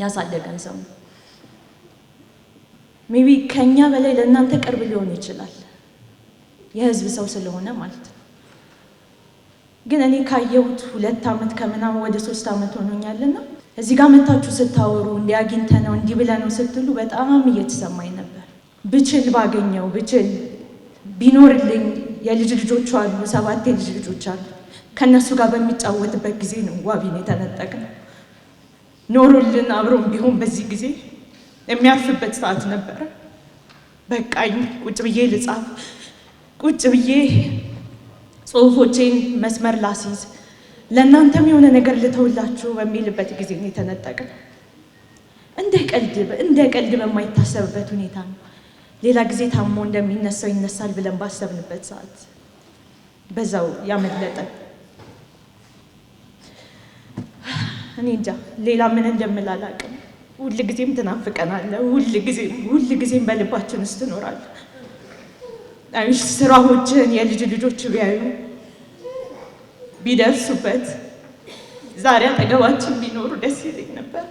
ያሳደገን ሰው ነው። ሜቢ ከኛ በላይ ለእናንተ ቅርብ ሊሆን ይችላል፣ የህዝብ ሰው ስለሆነ ማለት ነው። ግን እኔ ካየሁት 2 ዓመት ከምናምን ወደ 3 ዓመት ሆኖኛልና እዚህ ጋር መታችሁ ስታወሩ እንዲያግኝተ ነው እንዲህ ብለ ነው ስትሉ በጣም እየተሰማኝ ነበር። ብችል ባገኘው ብችል ቢኖርልኝ የልጅ ልጆች አሉ፣ 7 የልጅ ልጆች አሉ። ከነሱ ጋር በሚጫወትበት ጊዜ ነው ዋቢን የተነጠቅነው። ኖሮልን አብሮም ቢሆን በዚህ ጊዜ የሚያርፍበት ሰዓት ነበረ። በቃኝ፣ ቁጭ ብዬ ልጻፍ፣ ቁጭ ብዬ ጽሁፎቼን መስመር ላስይዝ፣ ለእናንተም የሆነ ነገር ልተውላችሁ በሚልበት ጊዜ ነው የተነጠቅነው። እንደ ቀልድ በማይታሰብበት ሁኔታ ነው። ሌላ ጊዜ ታሞ እንደሚነሳው ይነሳል ብለን ባሰብንበት ሰዓት በዛው ያመለጠ። እኔ እንጃ ሌላ ምን እንደምል አላውቅም። ሁል ጊዜም ትናፍቀናለህ፣ ሁል ጊዜም በልባችን ውስጥ ትኖራለህ። አይሽ ስራዎችን የልጅ ልጆች ቢያዩ ቢደርሱበት ዛሬ አጠገባችን ቢኖሩ ደስ ይለኝ ነበር።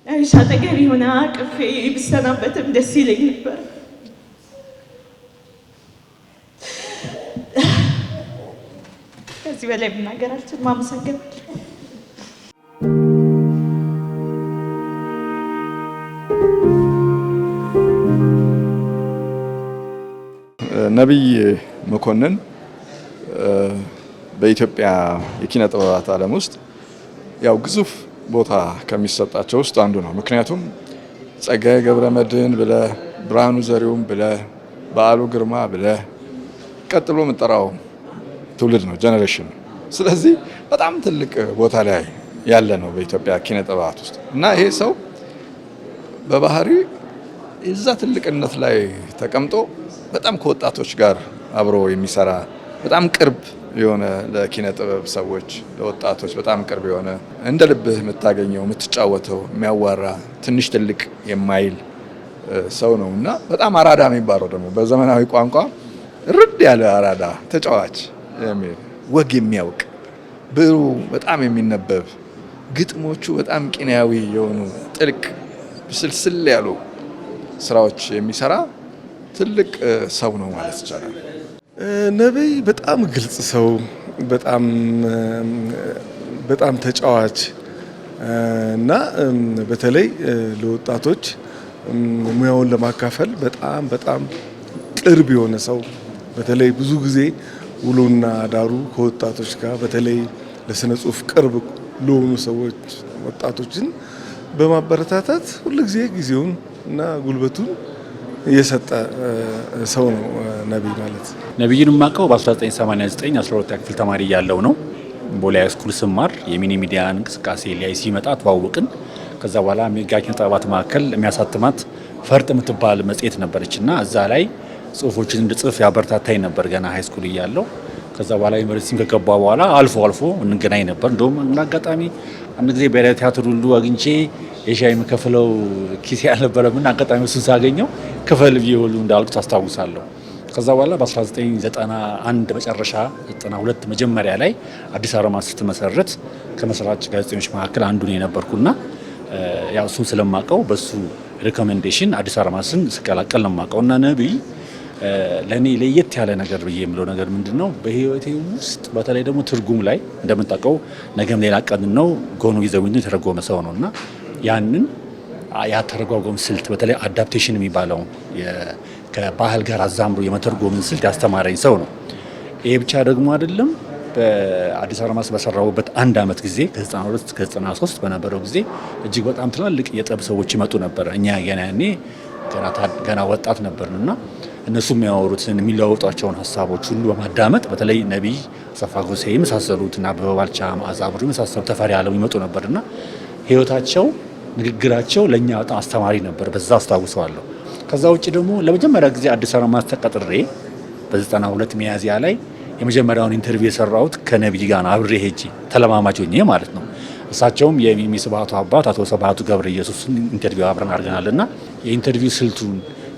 አይሽ አጠገብ የሆነ አቅፌ ብሰናበትም ደስ ይለኝ ነበር። ከዚህ በላይ መናገራችን ማመሰግናለሁ። ነቢይ መኮንን በኢትዮጵያ የኪነ ጥበባት ዓለም ውስጥ ያው ግዙፍ ቦታ ከሚሰጣቸው ውስጥ አንዱ ነው። ምክንያቱም ጸጋዬ ገብረመድህን ብለ፣ ብርሃኑ ዘሪሁን ብለ፣ በዓሉ ግርማ ብለ ቀጥሎ የምጠራው ትውልድ ነው፣ ጀነሬሽን። ስለዚህ በጣም ትልቅ ቦታ ላይ ያለ ነው በኢትዮጵያ ኪነ ጥበባት ውስጥ እና ይሄ ሰው በባህሪ እዛ ትልቅነት ላይ ተቀምጦ በጣም ከወጣቶች ጋር አብሮ የሚሰራ በጣም ቅርብ የሆነ ለኪነ ጥበብ ሰዎች ለወጣቶች በጣም ቅርብ የሆነ እንደ ልብህ የምታገኘው የምትጫወተው የሚያዋራ ትንሽ ትልቅ የማይል ሰው ነው እና በጣም አራዳ የሚባለው ደግሞ በዘመናዊ ቋንቋ ርድ ያለ አራዳ ተጫዋች የሚል ወግ የሚያውቅ ብሩ በጣም የሚነበብ ግጥሞቹ በጣም ቂናዊ የሆኑ ጥልቅ ስልስል ያሉ ስራዎች የሚሰራ ትልቅ ሰው ነው ማለት ይቻላል። ነቢይ በጣም ግልጽ ሰው፣ በጣም ተጫዋች እና በተለይ ለወጣቶች ሙያውን ለማካፈል በጣም ቅርብ የሆነ ሰው በተለይ ብዙ ጊዜ ውሎና ዳሩ ከወጣቶች ጋር በተለይ ለስነ ጽሁፍ ቅርብ ለሆኑ ሰዎች ወጣቶችን በማበረታታት ሁልጊዜ ጊዜውን እና ጉልበቱን የሰጠ ሰው ነው ነብይ ማለት። ነብይን የማውቀው በ1989 12ኛ ክፍል ተማሪ ያለው ነው። ቦሌ ሃይስኩል ስማር የሚኒ ሚዲያ እንቅስቃሴ ላይ ሲመጣ ተዋወቅን። ከዛ በኋላ ሜጋ ኪነ ጥበባት ማዕከል የሚያሳትማት ፈርጥ የምትባል መጽሔት ነበረችና እዛ ላይ ጽሁፎችን እንድጽፍ ያበረታታኝ ነበር ገና ሃይስኩል እያለሁ። ከዛ በኋላ ዩኒቨርሲቲ ከገባ በኋላ አልፎ አልፎ እንገናኝ ነበር። እንደውም አጋጣሚ አንድ ጊዜ ብሔራዊ ቲያትር ሁሉ አግኝቼ የሻይ የምከፍለው ኪሴ አልነበረምና አጋጣሚ እሱን ሳገኘው ክፈል ብዬ ሁሉ እንዳልኩት አስታውሳለሁ። ከዛ በኋላ በ1991 መጨረሻ 92 መጀመሪያ ላይ አዲስ አለማስ ስትመሰረት ከመስራች ጋዜጠኞች መካከል አንዱ ነው የነበርኩና ያው እሱን ስለማቀው በሱ ሪኮሜንዴሽን አዲስ አለማስን ስቀላቀል ነው የማቀውና ነብይ ለኔ ለየት ያለ ነገር ብዬ የምለው ነገር ምንድነው በህይወቴ ውስጥ በተለይ ደግሞ ትርጉም ላይ እንደምታውቀው ነገም ሌላ ቀን ነው ጎኑ ይዘውኝ የተረጎመ ሰው ነውና ያንን ያተረጓጎም ስልት በተለይ አዳፕቴሽን የሚባለው ከባህል ጋር አዛምሮ የመተርጎምን ስልት ያስተማረኝ ሰው ነው። ይሄ ብቻ ደግሞ አይደለም። በአዲስ አለማስ በሰራውበት አንድ አመት ጊዜ ከ92 እስከ 93 በነበረው ጊዜ እጅግ በጣም ትላልቅ የጥበብ ሰዎች ይመጡ ነበር። እኛ ገና ወጣት ነበርንና እነሱ የሚያወሩትን የሚለዋወጧቸውን ሀሳቦች ሁሉ በማዳመጥ በተለይ ነብይ አሰፋ ጎሴ የመሳሰሉትና አበበ ባልቻ መዓዛ ብሩ የመሳሰሉት ተፈሪ ዓለሙ ይመጡ ነበርና ህይወታቸው ንግግራቸው ለኛ በጣም አስተማሪ ነበር። በዛ አስታውሰዋለሁ። ከዛ ውጪ ደግሞ ለመጀመሪያ ጊዜ አዲስ አለማስ ተቀጥሬ በ92 ሚያዝያ ላይ የመጀመሪያውን ኢንተርቪው የሰራሁት ከነብይ ጋር አብሬ ሄጄ ተለማማጭ ሆኜ ማለት ነው። እሳቸውም የሚስባቱ አባት አቶ ሰባቱ ገብረ ኢየሱስን ኢንተርቪው አብረን አድርገናልና የኢንተርቪው ስልቱን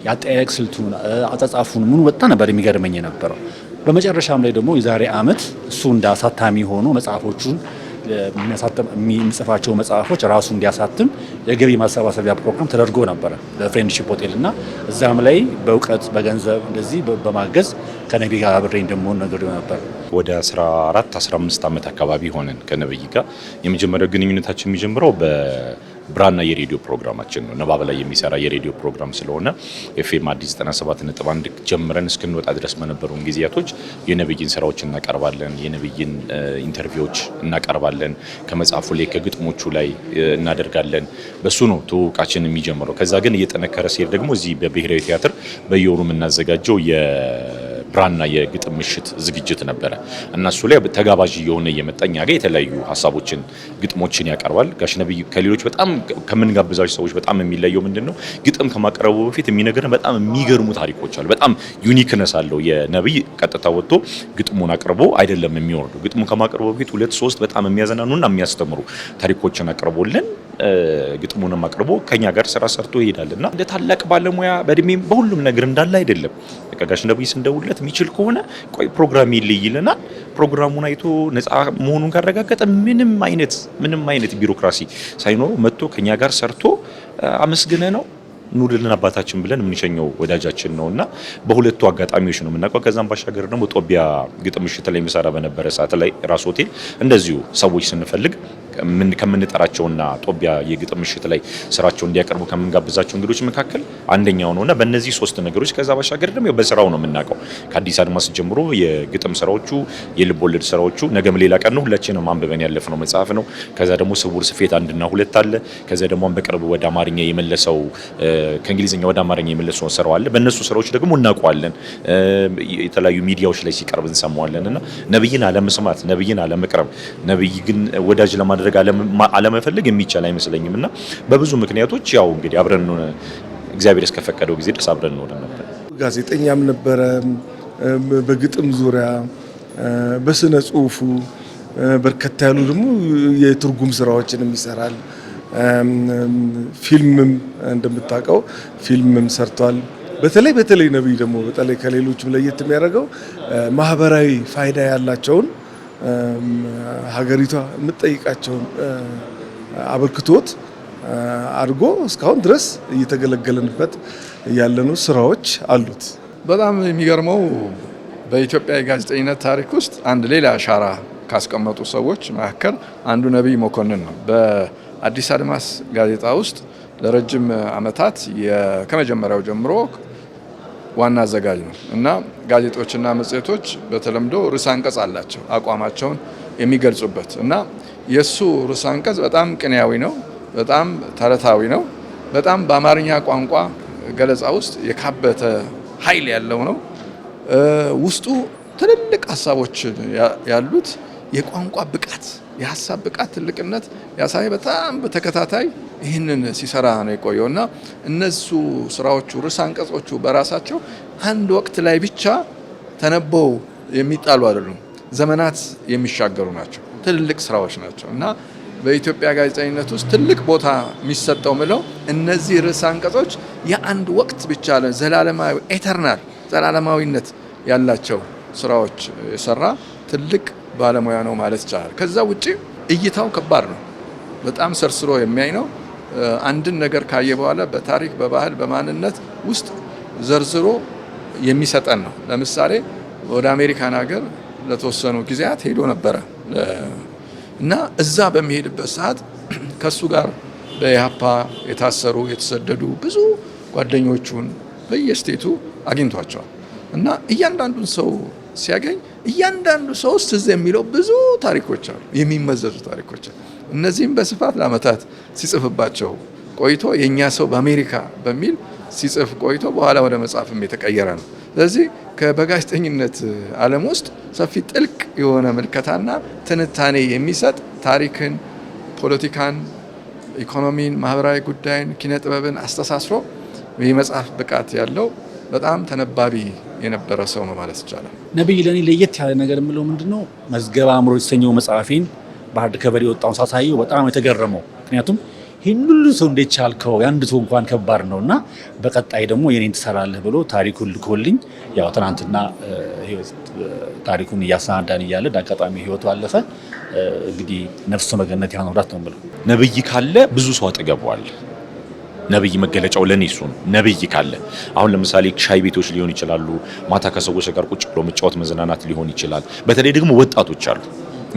ያጠያየቅ ስልቱን አጻጻፉን ምኑ በጣም ነበር የሚገርመኝ የነበረው። በመጨረሻም ላይ ደግሞ የዛሬ አመት እሱ እንዳሳታሚ ሆኖ መጽሐፎቹን የሚጽፋቸው መጽሐፎች ራሱ እንዲያሳትም የገቢ ማሰባሰቢያ ፕሮግራም ተደርጎ ነበር በፍሬንድሺፕ ሆቴል እና እዛም ላይ በእውቀት በገንዘብ እንደዚህ በማገዝ ከነብይ ጋር አብሬ እንደምሆን ነገር ነበር። ወደ 14-15 ዓመት አካባቢ ሆነን ከነብይ ጋር የመጀመሪያው ግንኙነታችን የሚጀምረው በብራና የሬዲዮ ፕሮግራማችን ነው። ነባብ ላይ የሚሰራ የሬዲዮ ፕሮግራም ስለሆነ ኤፍኤም አዲስ 97.1 ጀምረን እስክንወጣ ድረስ በነበሩን ጊዜያቶች የነብይን ስራዎች እናቀርባለን፣ የነብይን ኢንተርቪዎች እናቀርባለን፣ ከመጽሐፉ ላይ ከግጥሞቹ ላይ እናደርጋለን። በሱ ነው ትውውቃችን የሚጀምረው። ከዛ ግን እየጠነከረ ሲሄድ ደግሞ እዚህ በብሔራዊ ቲያትር በየወሩ የምናዘጋጀው ብራና የግጥም ምሽት ዝግጅት ነበረ እና እሱ ላይ ተጋባዥ የሆነ የመጣኛ ጋር የተለያዩ ሀሳቦችን ግጥሞችን ያቀርባል። ጋሽ ነብይ ከሌሎች በጣም ከምንጋብዛቸው ሰዎች በጣም የሚለየው ምንድነው ግጥም ከማቀረቡ በፊት የሚነገረን በጣም የሚገርሙ ታሪኮች አሉ። በጣም ዩኒክነስ አለው። የነብይ ቀጥታ ወጥቶ ግጥሙን አቅርቦ አይደለም የሚወርደው። ግጥሙን ከማቀረቡ በፊት 2-3 በጣም የሚያዘናኑና የሚያስተምሩ ታሪኮችን አቅርቦልን ግጥሙንም አቅርቦ ከኛ ጋር ስራ ሰርቶ ይሄዳልና እንደ ታላቅ ባለሙያ በእድሜም በሁሉም ነገር እንዳለ አይደለም። ጋሽ ነብይ ስንደውልለት የሚችል ከሆነ ቆይ ፕሮግራም ይልይልና ፕሮግራሙን አይቶ ነፃ መሆኑን ካረጋገጠ ምንም አይነት ቢሮክራሲ ሳይኖረው መጥቶ ከኛ ጋር ሰርቶ አመስግነ ነው ኑርልን አባታችን ብለን የምንሸኘው ወዳጃችን ነውና በሁለቱ አጋጣሚዎች ነው የምናውቀው። ከዛም ባሻገር ደግሞ ጦቢያ ግጥም ምሽት ላይ መሰራ በነበረ ሰዓት ላይ ራስ ሆቴል እንደዚሁ ሰዎች ስንፈልግ ከምንጠራቸውና ጦቢያ የግጥም ምሽት ላይ ስራቸውን እንዲያቀርቡ ከምንጋብዛቸው እንግዶች መካከል አንደኛው ነውና በእነዚህ 3 ነገሮች ከዛ ባሻገር ደግሞ በስራው ነው የምናውቀው። ከአዲስ አድማስ ጀምሮ የግጥም ስራዎቹ፣ የልብ ወለድ ስራዎቹ፣ ነገም ሌላ ቀን ነው ሁላችንም አንብበን ያለፍነው መጽሐፍ ነው። ከዛ ደግሞ ስውር ስፌት 1 እና 2 አለ። ከዛ ደግሞ በቅርብ ወደ አማርኛ የመለሰው ከእንግሊዝኛ ወደ አማርኛ የመለሰው ስራው አለ። በእነሱ ስራዎች ደግሞ እናውቀዋለን። የተለያዩ ሚዲያዎች ላይ ሲቀርብ እንሰማዋለንና ነብይን አለመስማት፣ ነብይን አለመቅረብ፣ ነብይ ግን ወዳጅ ለማድረግ አለመፈለግ የሚቻል አይመስለኝምና በብዙ ምክንያቶች ያው እንግዲህ አብረን እግዚአብሔር እስከፈቀደው ጊዜ ድረስ አብረን ነው ነበር። ጋዜጠኛም ነበረ። በግጥም ዙሪያ በስነ ጽሁፉ በርከት ያሉ ደግሞ የትርጉም ስራዎችንም ይሰራል። ፊልምም እንደምታውቀው ፊልምም ሰርቷል። በተለይ ነብይ ደግሞ በተለይ ከሌሎችም ለየት የሚያደርገው ማህበራዊ ፋይዳ ያላቸውን ሀገሪቷ የምትጠይቃቸውን አበርክቶት አድርጎ እስካሁን ድረስ እየተገለገለንበት ያለኑ ስራዎች አሉት። በጣም የሚገርመው በኢትዮጵያ የጋዜጠኝነት ታሪክ ውስጥ አንድ ሌላ አሻራ ካስቀመጡ ሰዎች መካከል አንዱ ነብይ መኮንን ነው። በአዲስ አድማስ ጋዜጣ ውስጥ ለረጅም ዓመታት ከመጀመሪያው ጀምሮ ዋና አዘጋጅ ነው እና ጋዜጦችና መጽሔቶች በተለምዶ ርዕሰ አንቀጽ አላቸው አቋማቸውን የሚገልጹበት እና የሱ ርዕሰ አንቀጽ በጣም ቅኔያዊ ነው፣ በጣም ተረታዊ ነው፣ በጣም በአማርኛ ቋንቋ ገለጻ ውስጥ የካበተ ኃይል ያለው ነው። ውስጡ ትልልቅ ሀሳቦች ያሉት የቋንቋ ብቃት፣ የሀሳብ ብቃት ትልቅነት ያሳይ በጣም በተከታታይ ይህንን ሲሰራ ነው የቆየው እና እነሱ ስራዎቹ ርዕሰ አንቀጾቹ በራሳቸው አንድ ወቅት ላይ ብቻ ተነበው የሚጣሉ አይደሉም፣ ዘመናት የሚሻገሩ ናቸው። ትልልቅ ስራዎች ናቸው እና በኢትዮጵያ ጋዜጠኝነት ውስጥ ትልቅ ቦታ የሚሰጠው ምለው እነዚህ ርዕሰ አንቀጾች የአንድ ወቅት ብቻ ዘላለማዊ ኤተርናል ዘላለማዊነት ያላቸው ስራዎች የሰራ ትልቅ ባለሙያ ነው ማለት ይቻላል። ከዛ ውጪ እይታው ከባድ ነው። በጣም ሰርስሮ የሚያይ ነው። አንድን ነገር ካየ በኋላ በታሪክ፣ በባህል፣ በማንነት ውስጥ ዘርዝሮ የሚሰጠን ነው። ለምሳሌ ወደ አሜሪካን ሀገር ለተወሰኑ ጊዜያት ሄዶ ነበረ እና እዛ በሚሄድበት ሰዓት ከሱ ጋር በኢህአፓ የታሰሩ የተሰደዱ ብዙ ጓደኞቹን በየስቴቱ አግኝቷቸዋል እና እያንዳንዱን ሰው ሲያገኝ እያንዳንዱ ሰው ውስጥ እዚህ የሚለው ብዙ ታሪኮች አሉ፣ የሚመዘዙ ታሪኮች አሉ። እነዚህም በስፋት ለዓመታት ሲጽፍባቸው ቆይቶ የኛ ሰው በአሜሪካ በሚል ሲጽፍ ቆይቶ በኋላ ወደ መጽሐፍም የተቀየረ ነው። ስለዚህ በጋዜጠኝነት ዓለም ውስጥ ሰፊ ጥልቅ የሆነ ምልከታና ትንታኔ የሚሰጥ ታሪክን፣ ፖለቲካን፣ ኢኮኖሚን፣ ማህበራዊ ጉዳይን፣ ኪነ ጥበብን አስተሳስሮ የመጽሐፍ ብቃት ያለው በጣም ተነባቢ የነበረ ሰው ነው ማለት ይቻላል። ነብይ ለኔ ለየት ያለ ነገር የምለው ምንድነው መዝገበ አእምሮ የተሰኘው መጽሐፌን በሀርድ ከቨር የወጣውን ሳሳየው በጣም የተገረመው ምክንያቱም ይህን ሁሉ ሰው እንዴት ቻልከው የአንድ ሰው እንኳን ከባድ ነውና በቀጣይ ደግሞ የኔን ትሰራለህ ብሎ ታሪኩን ልኮልኝ ያው ትናንትና ታሪኩን እያሰናዳን እያለ አጋጣሚ ህይወቱ አለፈ። እንግዲህ ነፍሱ መገነት ያኖራት ነው ብለው ነብይ ካለ ብዙ ሰው አጠገቧል። ነብይ መገለጫው ለኔ እሱ ነው። ነብይ ካለ አሁን ለምሳሌ ሻይ ቤቶች ሊሆን ይችላሉ፣ ማታ ከሰዎች ጋር ቁጭ ብሎ መጫወት መዝናናት ሊሆን ይችላል። በተለይ ደግሞ ወጣቶች አሉ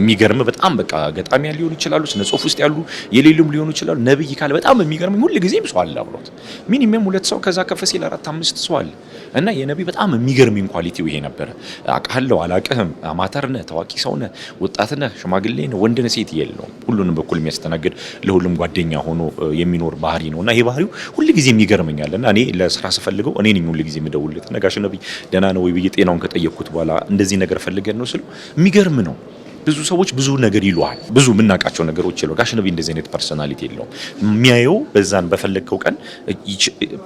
የሚገርም በጣም በቃ ገጣሚያ ሊሆኑ ይችላሉ፣ ስነ ጽሁፍ ውስጥ ያሉ የሌሉም ሊሆኑ ይችላሉ። ነብይ ካለ በጣም የሚገርመኝ ሁሉ ጊዜም ሰው አለ አብሮት ሚኒመም 2 ሰው ከዛ ከፍ ሲል 4-5 ሰው አለ እና የነብይ በጣም የሚገርመኝ ኳሊቲው ይሄ ነበር። አውቃለሁ አላውቅህም፣ አማተር ነህ፣ ታዋቂ ሰው ነህ፣ ወጣት ነህ፣ ሽማግሌ ነህ፣ ወንድ ነህ፣ ሴት የለውም ሁሉንም በኩል የሚያስተናግድ ለሁሉም ጓደኛ ሆኖ የሚኖር ባህሪ ነውና ይሄ ባህሪው ሁሉ ጊዜም ይገርመኛልና እኔ ለስራ ስፈልገው እኔ ነኝ ሁሉ ጊዜ የምደውልለት ነጋሽ ነብይ ደህና ነው ወይ ብዬ ጤናውን ከጠየቅኩት በኋላ እንደዚህ ነገር ፈልገን ነው ስለው የሚገርም ነው። ብዙ ሰዎች ብዙ ነገር ይሏል፣ ብዙ የምናውቃቸው ነገሮች ይሏል። ጋሽ ነብይ እንደዚህ አይነት ፐርሰናሊቲ የለውም። የሚያየው በዛን በፈለግከው ቀን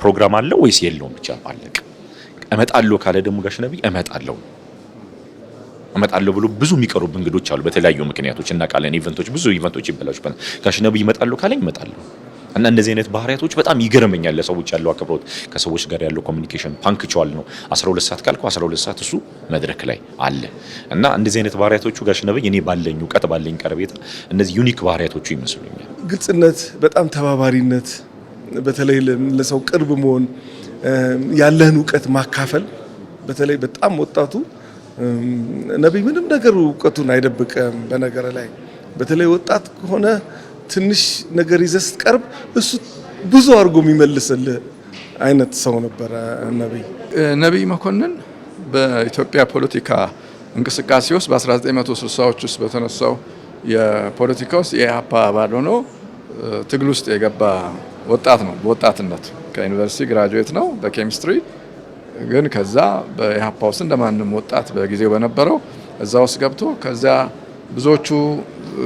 ፕሮግራም አለው ወይስ የለውም ብቻ አለቅ። እመጣለሁ ካለ ደግሞ ጋሽ ነብይ እመጣለሁ ብሎ ብዙ የሚቀርቡ እንግዶች አሉ በተለያዩ ምክንያቶች እናውቃለን። ኢቨንቶች ብዙ ኢቨንቶች ይበላሹበት ጋሽ ነብይ እመጣለሁ ካለኝ እመጣለሁ እና እንደዚህ አይነት ባህሪያቶች በጣም ይገርመኛል። ለሰዎች ያለው አክብሮት፣ ከሰዎች ጋር ያለው ኮሚኒኬሽን ፓንክቹዋል ነው። 12 ሰዓት ካልኩ 12 ሰዓት እሱ መድረክ ላይ አለ እና እንደዚህ አይነት ባህሪያቶቹ ጋሽ ነብይ እኔ ባለኝ እውቀት ባለኝ ቀረቤታ እነዚህ ዩኒክ ባህሪያቶቹ ይመስሉኛል። ግልጽነት፣ በጣም ተባባሪነት፣ በተለይ ለሰው ቅርብ መሆን፣ ያለህን እውቀት ማካፈል። በተለይ በጣም ወጣቱ ነብይ ምንም ነገር እውቀቱን አይደብቅም። በነገር ላይ በተለይ ወጣት ሆነ ትንሽ ነገር ይዘህ ስትቀርብ እሱ ብዙ አድርጎ የሚመልስልህ አይነት ሰው ነበረ ነብይ መኮንን። በኢትዮጵያ ፖለቲካ እንቅስቃሴ ውስጥ በ1960ዎች ውስጥ በተነሳው የፖለቲካ ውስጥ የኢህአፓ አባል ሆኖ ትግል ውስጥ የገባ ወጣት ነው። በወጣትነት ከዩኒቨርሲቲ ግራጁዌት ነው በኬሚስትሪ። ግን ከዛ በኢህአፓ ውስጥ እንደማንም ወጣት በጊዜው በነበረው እዛ ውስጥ ገብቶ ከዚያ ብዙዎቹ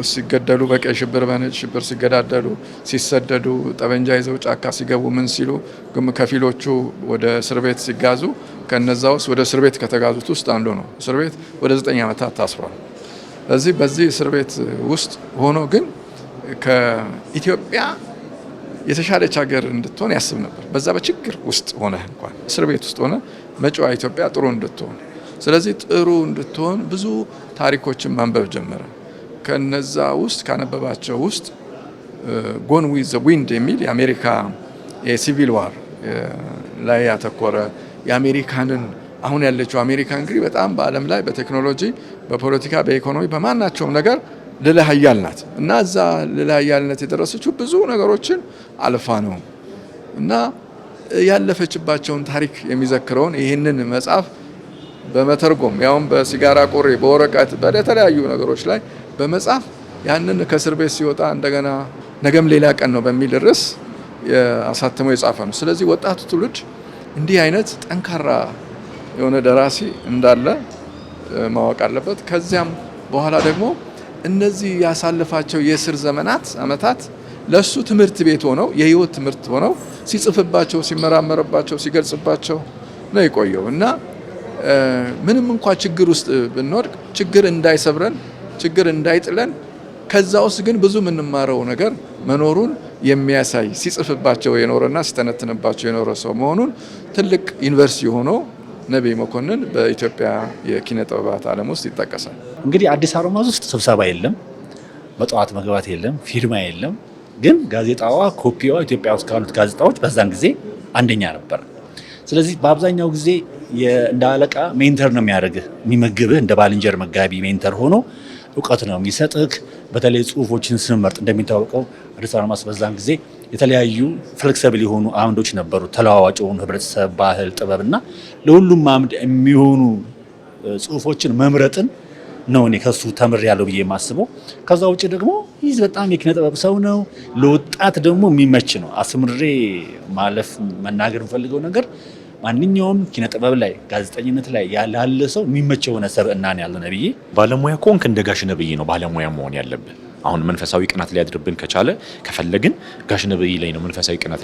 ሲገደሉ በቀይ ሽብር በነጭ ሽብር ሲገዳደሉ ሲሰደዱ ጠበንጃ ይዘው ጫካ ሲገቡ ምን ሲሉ ከፊሎቹ ወደ እስር ቤት ሲጋዙ ከነዛ ውስጥ ወደ እስር ቤት ከተጋዙት ውስጥ አንዱ ነው። እስር ቤት ወደ 9 ዓመታት ታስሯል። በዚህ እስር ቤት ውስጥ ሆኖ ግን ከኢትዮጵያ የተሻለች ሀገር እንድትሆን ያስብ ነበር። በዛ በችግር ውስጥ ሆነ እንኳን እስር ቤት ውስጥ ሆነ መጪዋ ኢትዮጵያ ጥሩ እንድትሆን፣ ስለዚህ ጥሩ እንድትሆን ብዙ ታሪኮችን ማንበብ ጀመረ። ከነዛ ውስጥ ካነበባቸው ውስጥ ጎን ዊዝ ዘ ዊንድ የሚል የአሜሪካ የሲቪል ዋር ላይ ያተኮረ የአሜሪካንን አሁን ያለችው አሜሪካ እንግዲህ በጣም በዓለም ላይ በቴክኖሎጂ፣ በፖለቲካ፣ በኢኮኖሚ በማናቸውም ነገር ልዕለ ኃያል ናት እና እዛ ልዕለ ኃያልነት የደረሰችው ብዙ ነገሮችን አልፋ ነው እና ያለፈችባቸውን ታሪክ የሚዘክረውን ይህንን መጽሐፍ በመተርጎም ያውም በሲጋራ ቆሬ በወረቀት በተለያዩ ነገሮች ላይ በመጽሐፍ ያንን ከእስር ቤት ሲወጣ እንደገና ነገም ሌላ ቀን ነው በሚል ርዕስ አሳትሞ የጻፈ ነው። ስለዚህ ወጣቱ ትውልድ እንዲህ አይነት ጠንካራ የሆነ ደራሲ እንዳለ ማወቅ አለበት። ከዚያም በኋላ ደግሞ እነዚህ ያሳለፋቸው የእስር ዓመታት ለሱ ትምህርት ቤት ሆነው የህይወት ትምህርት ሆነው ሲጽፍባቸው፣ ሲመራመርባቸው፣ ሲገልጽባቸው ነው የቆየው እና ምንም እንኳን ችግር ውስጥ ብንወድቅ ችግር እንዳይሰብረን፣ ችግር እንዳይጥለን ከዛ ውስጥ ግን ብዙ የምንማረው ነገር መኖሩን የሚያሳይ ሲጽፍባቸው የኖረና ሲተነትንባቸው የኖረ ሰው መሆኑን ትልቅ ዩኒቨርሲቲ ሆኖ ነቢይ መኮንን በኢትዮጵያ የኪነ ጥበባት ዓለም ውስጥ ይጠቀሳል። እንግዲህ አዲስ አሮማዝ ውስጥ ስብሰባ የለም፣ በጠዋት መግባት የለም፣ ፊርማ የለም። ግን ጋዜጣዋ ኮፒዋ ኢትዮጵያ ውስጥ ካሉት ጋዜጣዎች በዛን ጊዜ አንደኛ ነበር። ስለዚህ በአብዛኛው ጊዜ እንደ አለቃ ሜንተር ነው የሚያደርግህ፣ የሚመግብህ እንደ ባልንጀር መጋቢ ሜንተር ሆኖ እውቀት ነው የሚሰጥህ። በተለይ ጽሁፎችን ስንመርጥ እንደሚታወቀው አዲስ አሮማዝ በዛን ጊዜ የተለያዩ ፍሌክሲብል የሆኑ አምዶች ነበሩ። ተለዋዋጭ የሆኑ ህብረተሰብ፣ ባህል፣ ጥበብና ለሁሉም አምድ የሚሆኑ ጽሁፎችን መምረጥን ነው እኔ ከሱ ተምር ያለው ብዬ የማስበው። ከዛ ውጭ ደግሞ ይህ በጣም የኪነ ጥበብ ሰው ነው። ለወጣት ደግሞ የሚመች ነው። አስምሬ ማለፍ መናገር የምፈልገው ነገር ማንኛውም ኪነ ጥበብ ላይ ጋዜጠኝነት ላይ ያለ ሰው የሚመቸው የሆነ ሰብዕና ነው ያለው ነብይ። ባለሙያ ኮንክ እንደ ጋሽ ነብይ ነው ባለሙያ መሆን ያለብን። አሁን መንፈሳዊ ቅናት ሊያድርብን ከቻለ ከፈለግን ጋሽ ነብይ ላይ ነው መንፈሳዊ ቅናት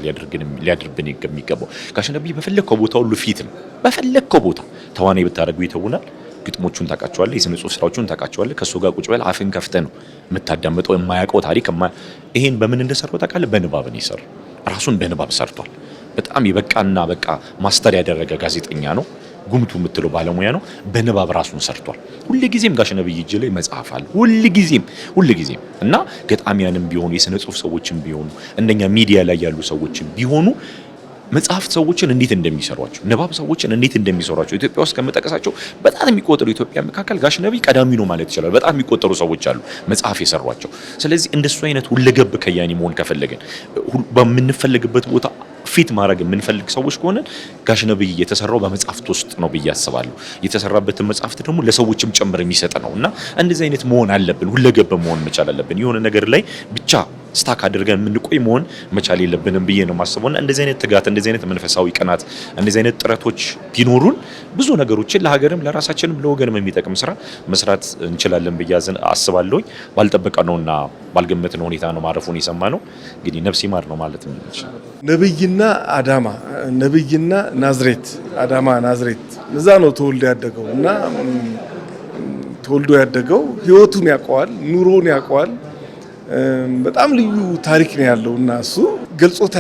ሊያድርብን የሚገባው። ጋሽ ነብይ በፈለግከው ቦታ ሁሉ ፊት ነው። በፈለግከው ቦታ ተዋናይ ብታደርገው ይተውናል። ግጥሞቹን ታውቃቸዋለህ፣ የስነ ጽሁፍ ስራዎቹን ታውቃቸዋለህ። ከሱ ጋር ቁጭ በል አፍን ከፍተህ ነው የምታዳምጠው። የማያውቀው ታሪክ ይሄን በምን እንደሰራው ታውቃለህ? በንባብ ነው የሰራው። ራሱን በንባብ ሰርቷል። በጣም የበቃና በቃ ማስተር ያደረገ ጋዜጠኛ ነው። ጉምቱ የምትለው ባለሙያ ነው። በንባብ ራሱን ሰርቷል። ሁልጊዜም ጋሽ ነብይ እጅ ላይ መጽሐፍ አለ። ሁልጊዜም እና ገጣሚያንም ቢሆኑ የስነ ጽሁፍ ሰዎችም ቢሆኑ እንደኛ ሚዲያ ላይ ያሉ ሰዎችም ቢሆኑ መጽሐፍት ሰዎችን እንዴት እንደሚሰሯቸው፣ ንባብ ሰዎችን እንዴት እንደሚሰሯቸው ኢትዮጵያ ውስጥ ከመጠቀሳቸው በጣም የሚቆጠሩ ኢትዮጵያ መካከል ጋሽ ነብይ ቀዳሚ ነው ማለት ይችላል። በጣም የሚቆጠሩ ሰዎች አሉ መጽሐፍ የሰሯቸው። ስለዚህ እንደሱ አይነት ሁለገብ ከያኒ መሆን ከፈለገን በምንፈልግበት ቦታ ፊት ማድረግ የምንፈልግ ሰዎች ከሆነ ጋሽ ነብይ የተሰራው በመጽሐፍት ውስጥ ነው ብዬ አስባለሁ። የተሰራበትን መጽሐፍት ደግሞ ለሰዎችም ጭምር የሚሰጥ ነውና እንደዚህ አይነት መሆን አለብን። ሁለገብ መሆን መቻል አለብን። የሆነ ነገር ላይ ብቻ ስታክ አድርገን የምንቆይ መሆን መቻል የለብንም ብዬ ነው ማስበውና እንደዚህ አይነት ትጋት፣ እንደዚህ አይነት መንፈሳዊ ቅናት፣ እንደዚህ አይነት ጥረቶች ቢኖሩን ብዙ ነገሮችን ለሀገርም ለራሳችንም ለወገንም የሚጠቅም ስራ መስራት እንችላለን ብዬ አስባለሁ። ባልጠበቀነውና ባልገመትነው ሁኔታ ነው ማረፉን የሰማነው። እንግዲህ ነፍስ ይማር ነው ማለት ነው። ነብይና አዳማ፣ ነብይና ናዝሬት፣ አዳማ ናዝሬት እዛ ነው ተወልዶ ያደገው እና ተወልዶ ያደገው ህይወቱን ያውቀዋል፣ ኑሮውን ያውቀዋል። በጣም ልዩ ታሪክ ነው ያለው እና እሱ ገልጾት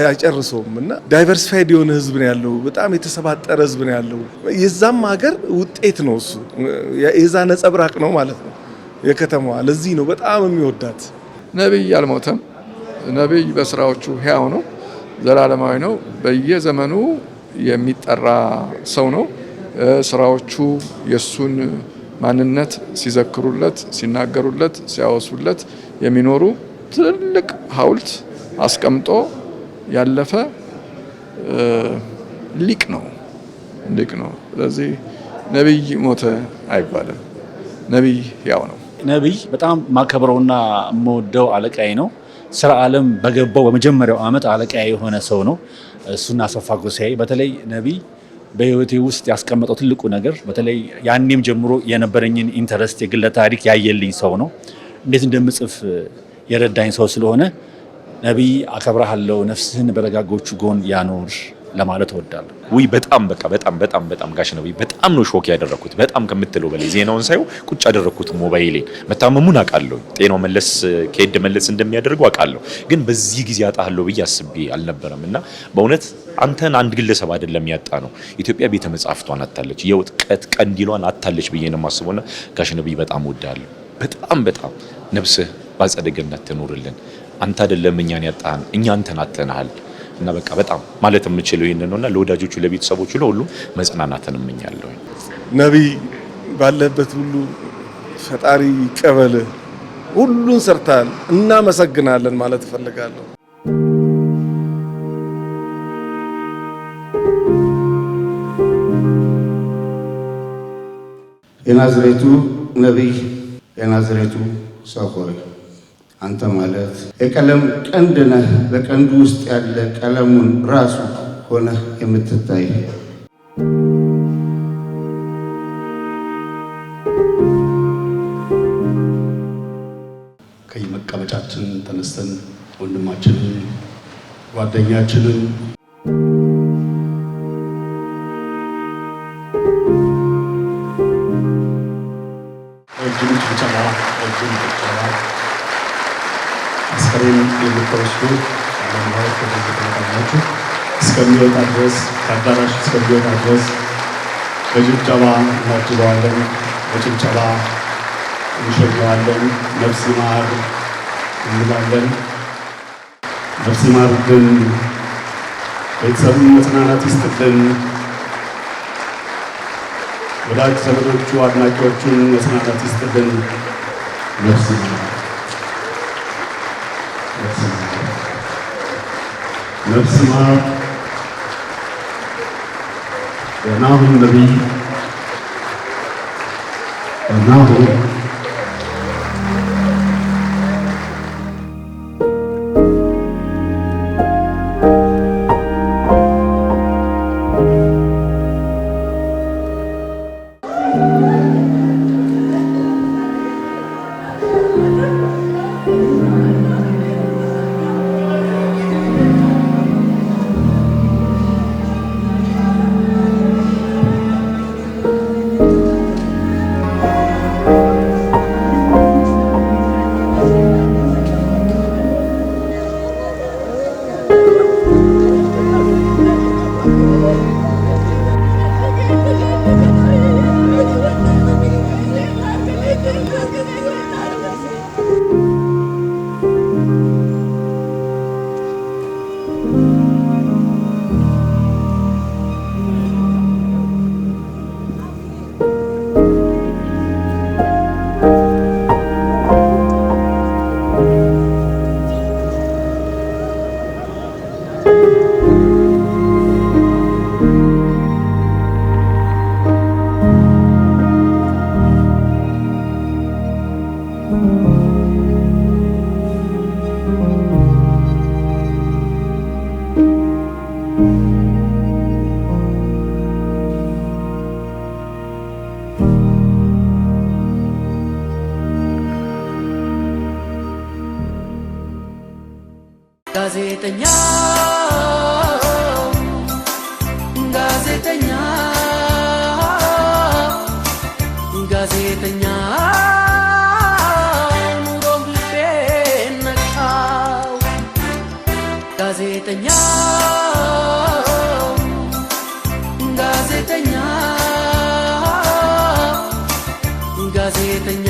አይጨርሰውም እና ዳይቨርሲፋይድ የሆነ ህዝብ ነው ያለው። በጣም የተሰባጠረ ህዝብ ነው ያለው። የዛም ሀገር ውጤት ነው እሱ። የዛ ነጸብራቅ ነው ማለት ነው የከተማዋ። ለዚህ ነው በጣም የሚወዳት። ነብይ አልሞተም። ነብይ በስራዎቹ ሕያው ነው፣ ዘላለማዊ ነው። በየዘመኑ የሚጠራ ሰው ነው። ስራዎቹ የሱን ማንነት ሲዘክሩለት፣ ሲናገሩለት፣ ሲያወሱለት የሚኖሩ ትልቅ ሐውልት አስቀምጦ ያለፈ ሊቅ ነው። ስለዚህ ነብይ ሞተ አይባልም። ነብይ ሕያው ነው። ነብይ በጣም ማከብረውና የምወደው አለቃዬ ነው። ስራ ዓለም በገባው በመጀመሪያው ዓመት አለቃዬ የሆነ ሰው ነው። እሱና አሰፋ ጎሳዬ በተለይ ነብይ በህይወቴ ውስጥ ያስቀመጠው ትልቁ ነገር በተለይ ያኔም ጀምሮ የነበረኝን ኢንተረስት የግለ ታሪክ ያየልኝ ሰው ነው። እንዴት እንደምጽፍ የረዳኝ ሰው ስለሆነ ነብይ አከብረሃለሁ፣ ነፍስህን በረጋጎቹ ጎን ያኖር ለማለት እወዳለሁ። በጣም በጣም ጋሽ ነብይ በጣም ነው ሾክ ያደረኩት። በጣም ከምትለው በላይ ዜናውን ሳይው ቁጭ ያደረኩት ሞባይሌን። መታመሙን አውቃለሁ፣ ጤናው ከሄድ መለስ እንደሚያደርገው አውቃለሁ። ግን በዚህ ጊዜ አጣሃለሁ ብዬ አስቤ አልነበረም እና በእውነት አንተን አንድ ግለሰብ አይደለም ያጣ ነው። ኢትዮጵያ ቤተ መጻሕፍቷን አጣለች፣ የውጥቀት ቀንዲሏን አጣለች ብዬ ነው የማስበውና ጋሽ ነብይ በጣም እወዳለሁ። በጣም ነፍስህ በአጸደ ገነት ትኖርልን። አንተ አይደለም እኛን ያጣን፣ እኛ አንተን አጥተናል። እና በቃ በጣም ማለት የምችለው ይሄንን ነውና ለወዳጆቹ፣ ለቤተሰቦቹ፣ ለሁሉም መጽናናትን እመኛለሁ። ነብይ ባለበት ሁሉ ፈጣሪ ይቀበል። ሁሉን ሰርታል፣ እናመሰግናለን ማለት እፈልጋለሁ። የናዝሬቱ ነቢይ የናዝሬቱ ሰው ሆይ አንተ ማለት የቀለም ቀንድ ነህ። በቀንዱ ውስጥ ያለ ቀለሙን ራሱ ሆነህ የምትታይ ከመቀመጫችን ተነስተን ወንድማችንን ጓደኛችንን ረጅም ጭብጨባ አስከሬን የምትወስዱ አለማወቅ ከተዘጋጃችሁ እስከሚወጣ ድረስ ከአዳራሽ እስከሚወጣ ድረስ በጭብጨባ እናጅበዋለን፣ በጭብጨባ እንሸኘዋለን። ነፍስ ይማር እንላለን። ነፍስ ይማርልን፣ ቤተሰቡን መጽናናት ይስጥልን፣ ወዳጅ ዘመዶቹ አድናቂዎቹን መጽናናት ይስጥልን። ነፍስ ይማር፣ ነፍስ ይማር። በናሁም ነቢይ በናሁም ጋዜጠኛ ጋዜጠኛ ጋዜጠኛ ኑሮም ልቤን ነካው። ጋዜጠኛ ጋዜጠኛ ጋዜጠኛ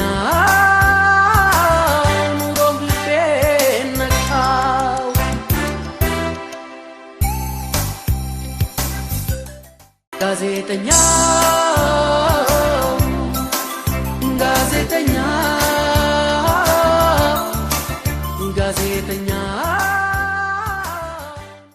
ኑሮም ልቤን ነካው። ጋዜጠኛ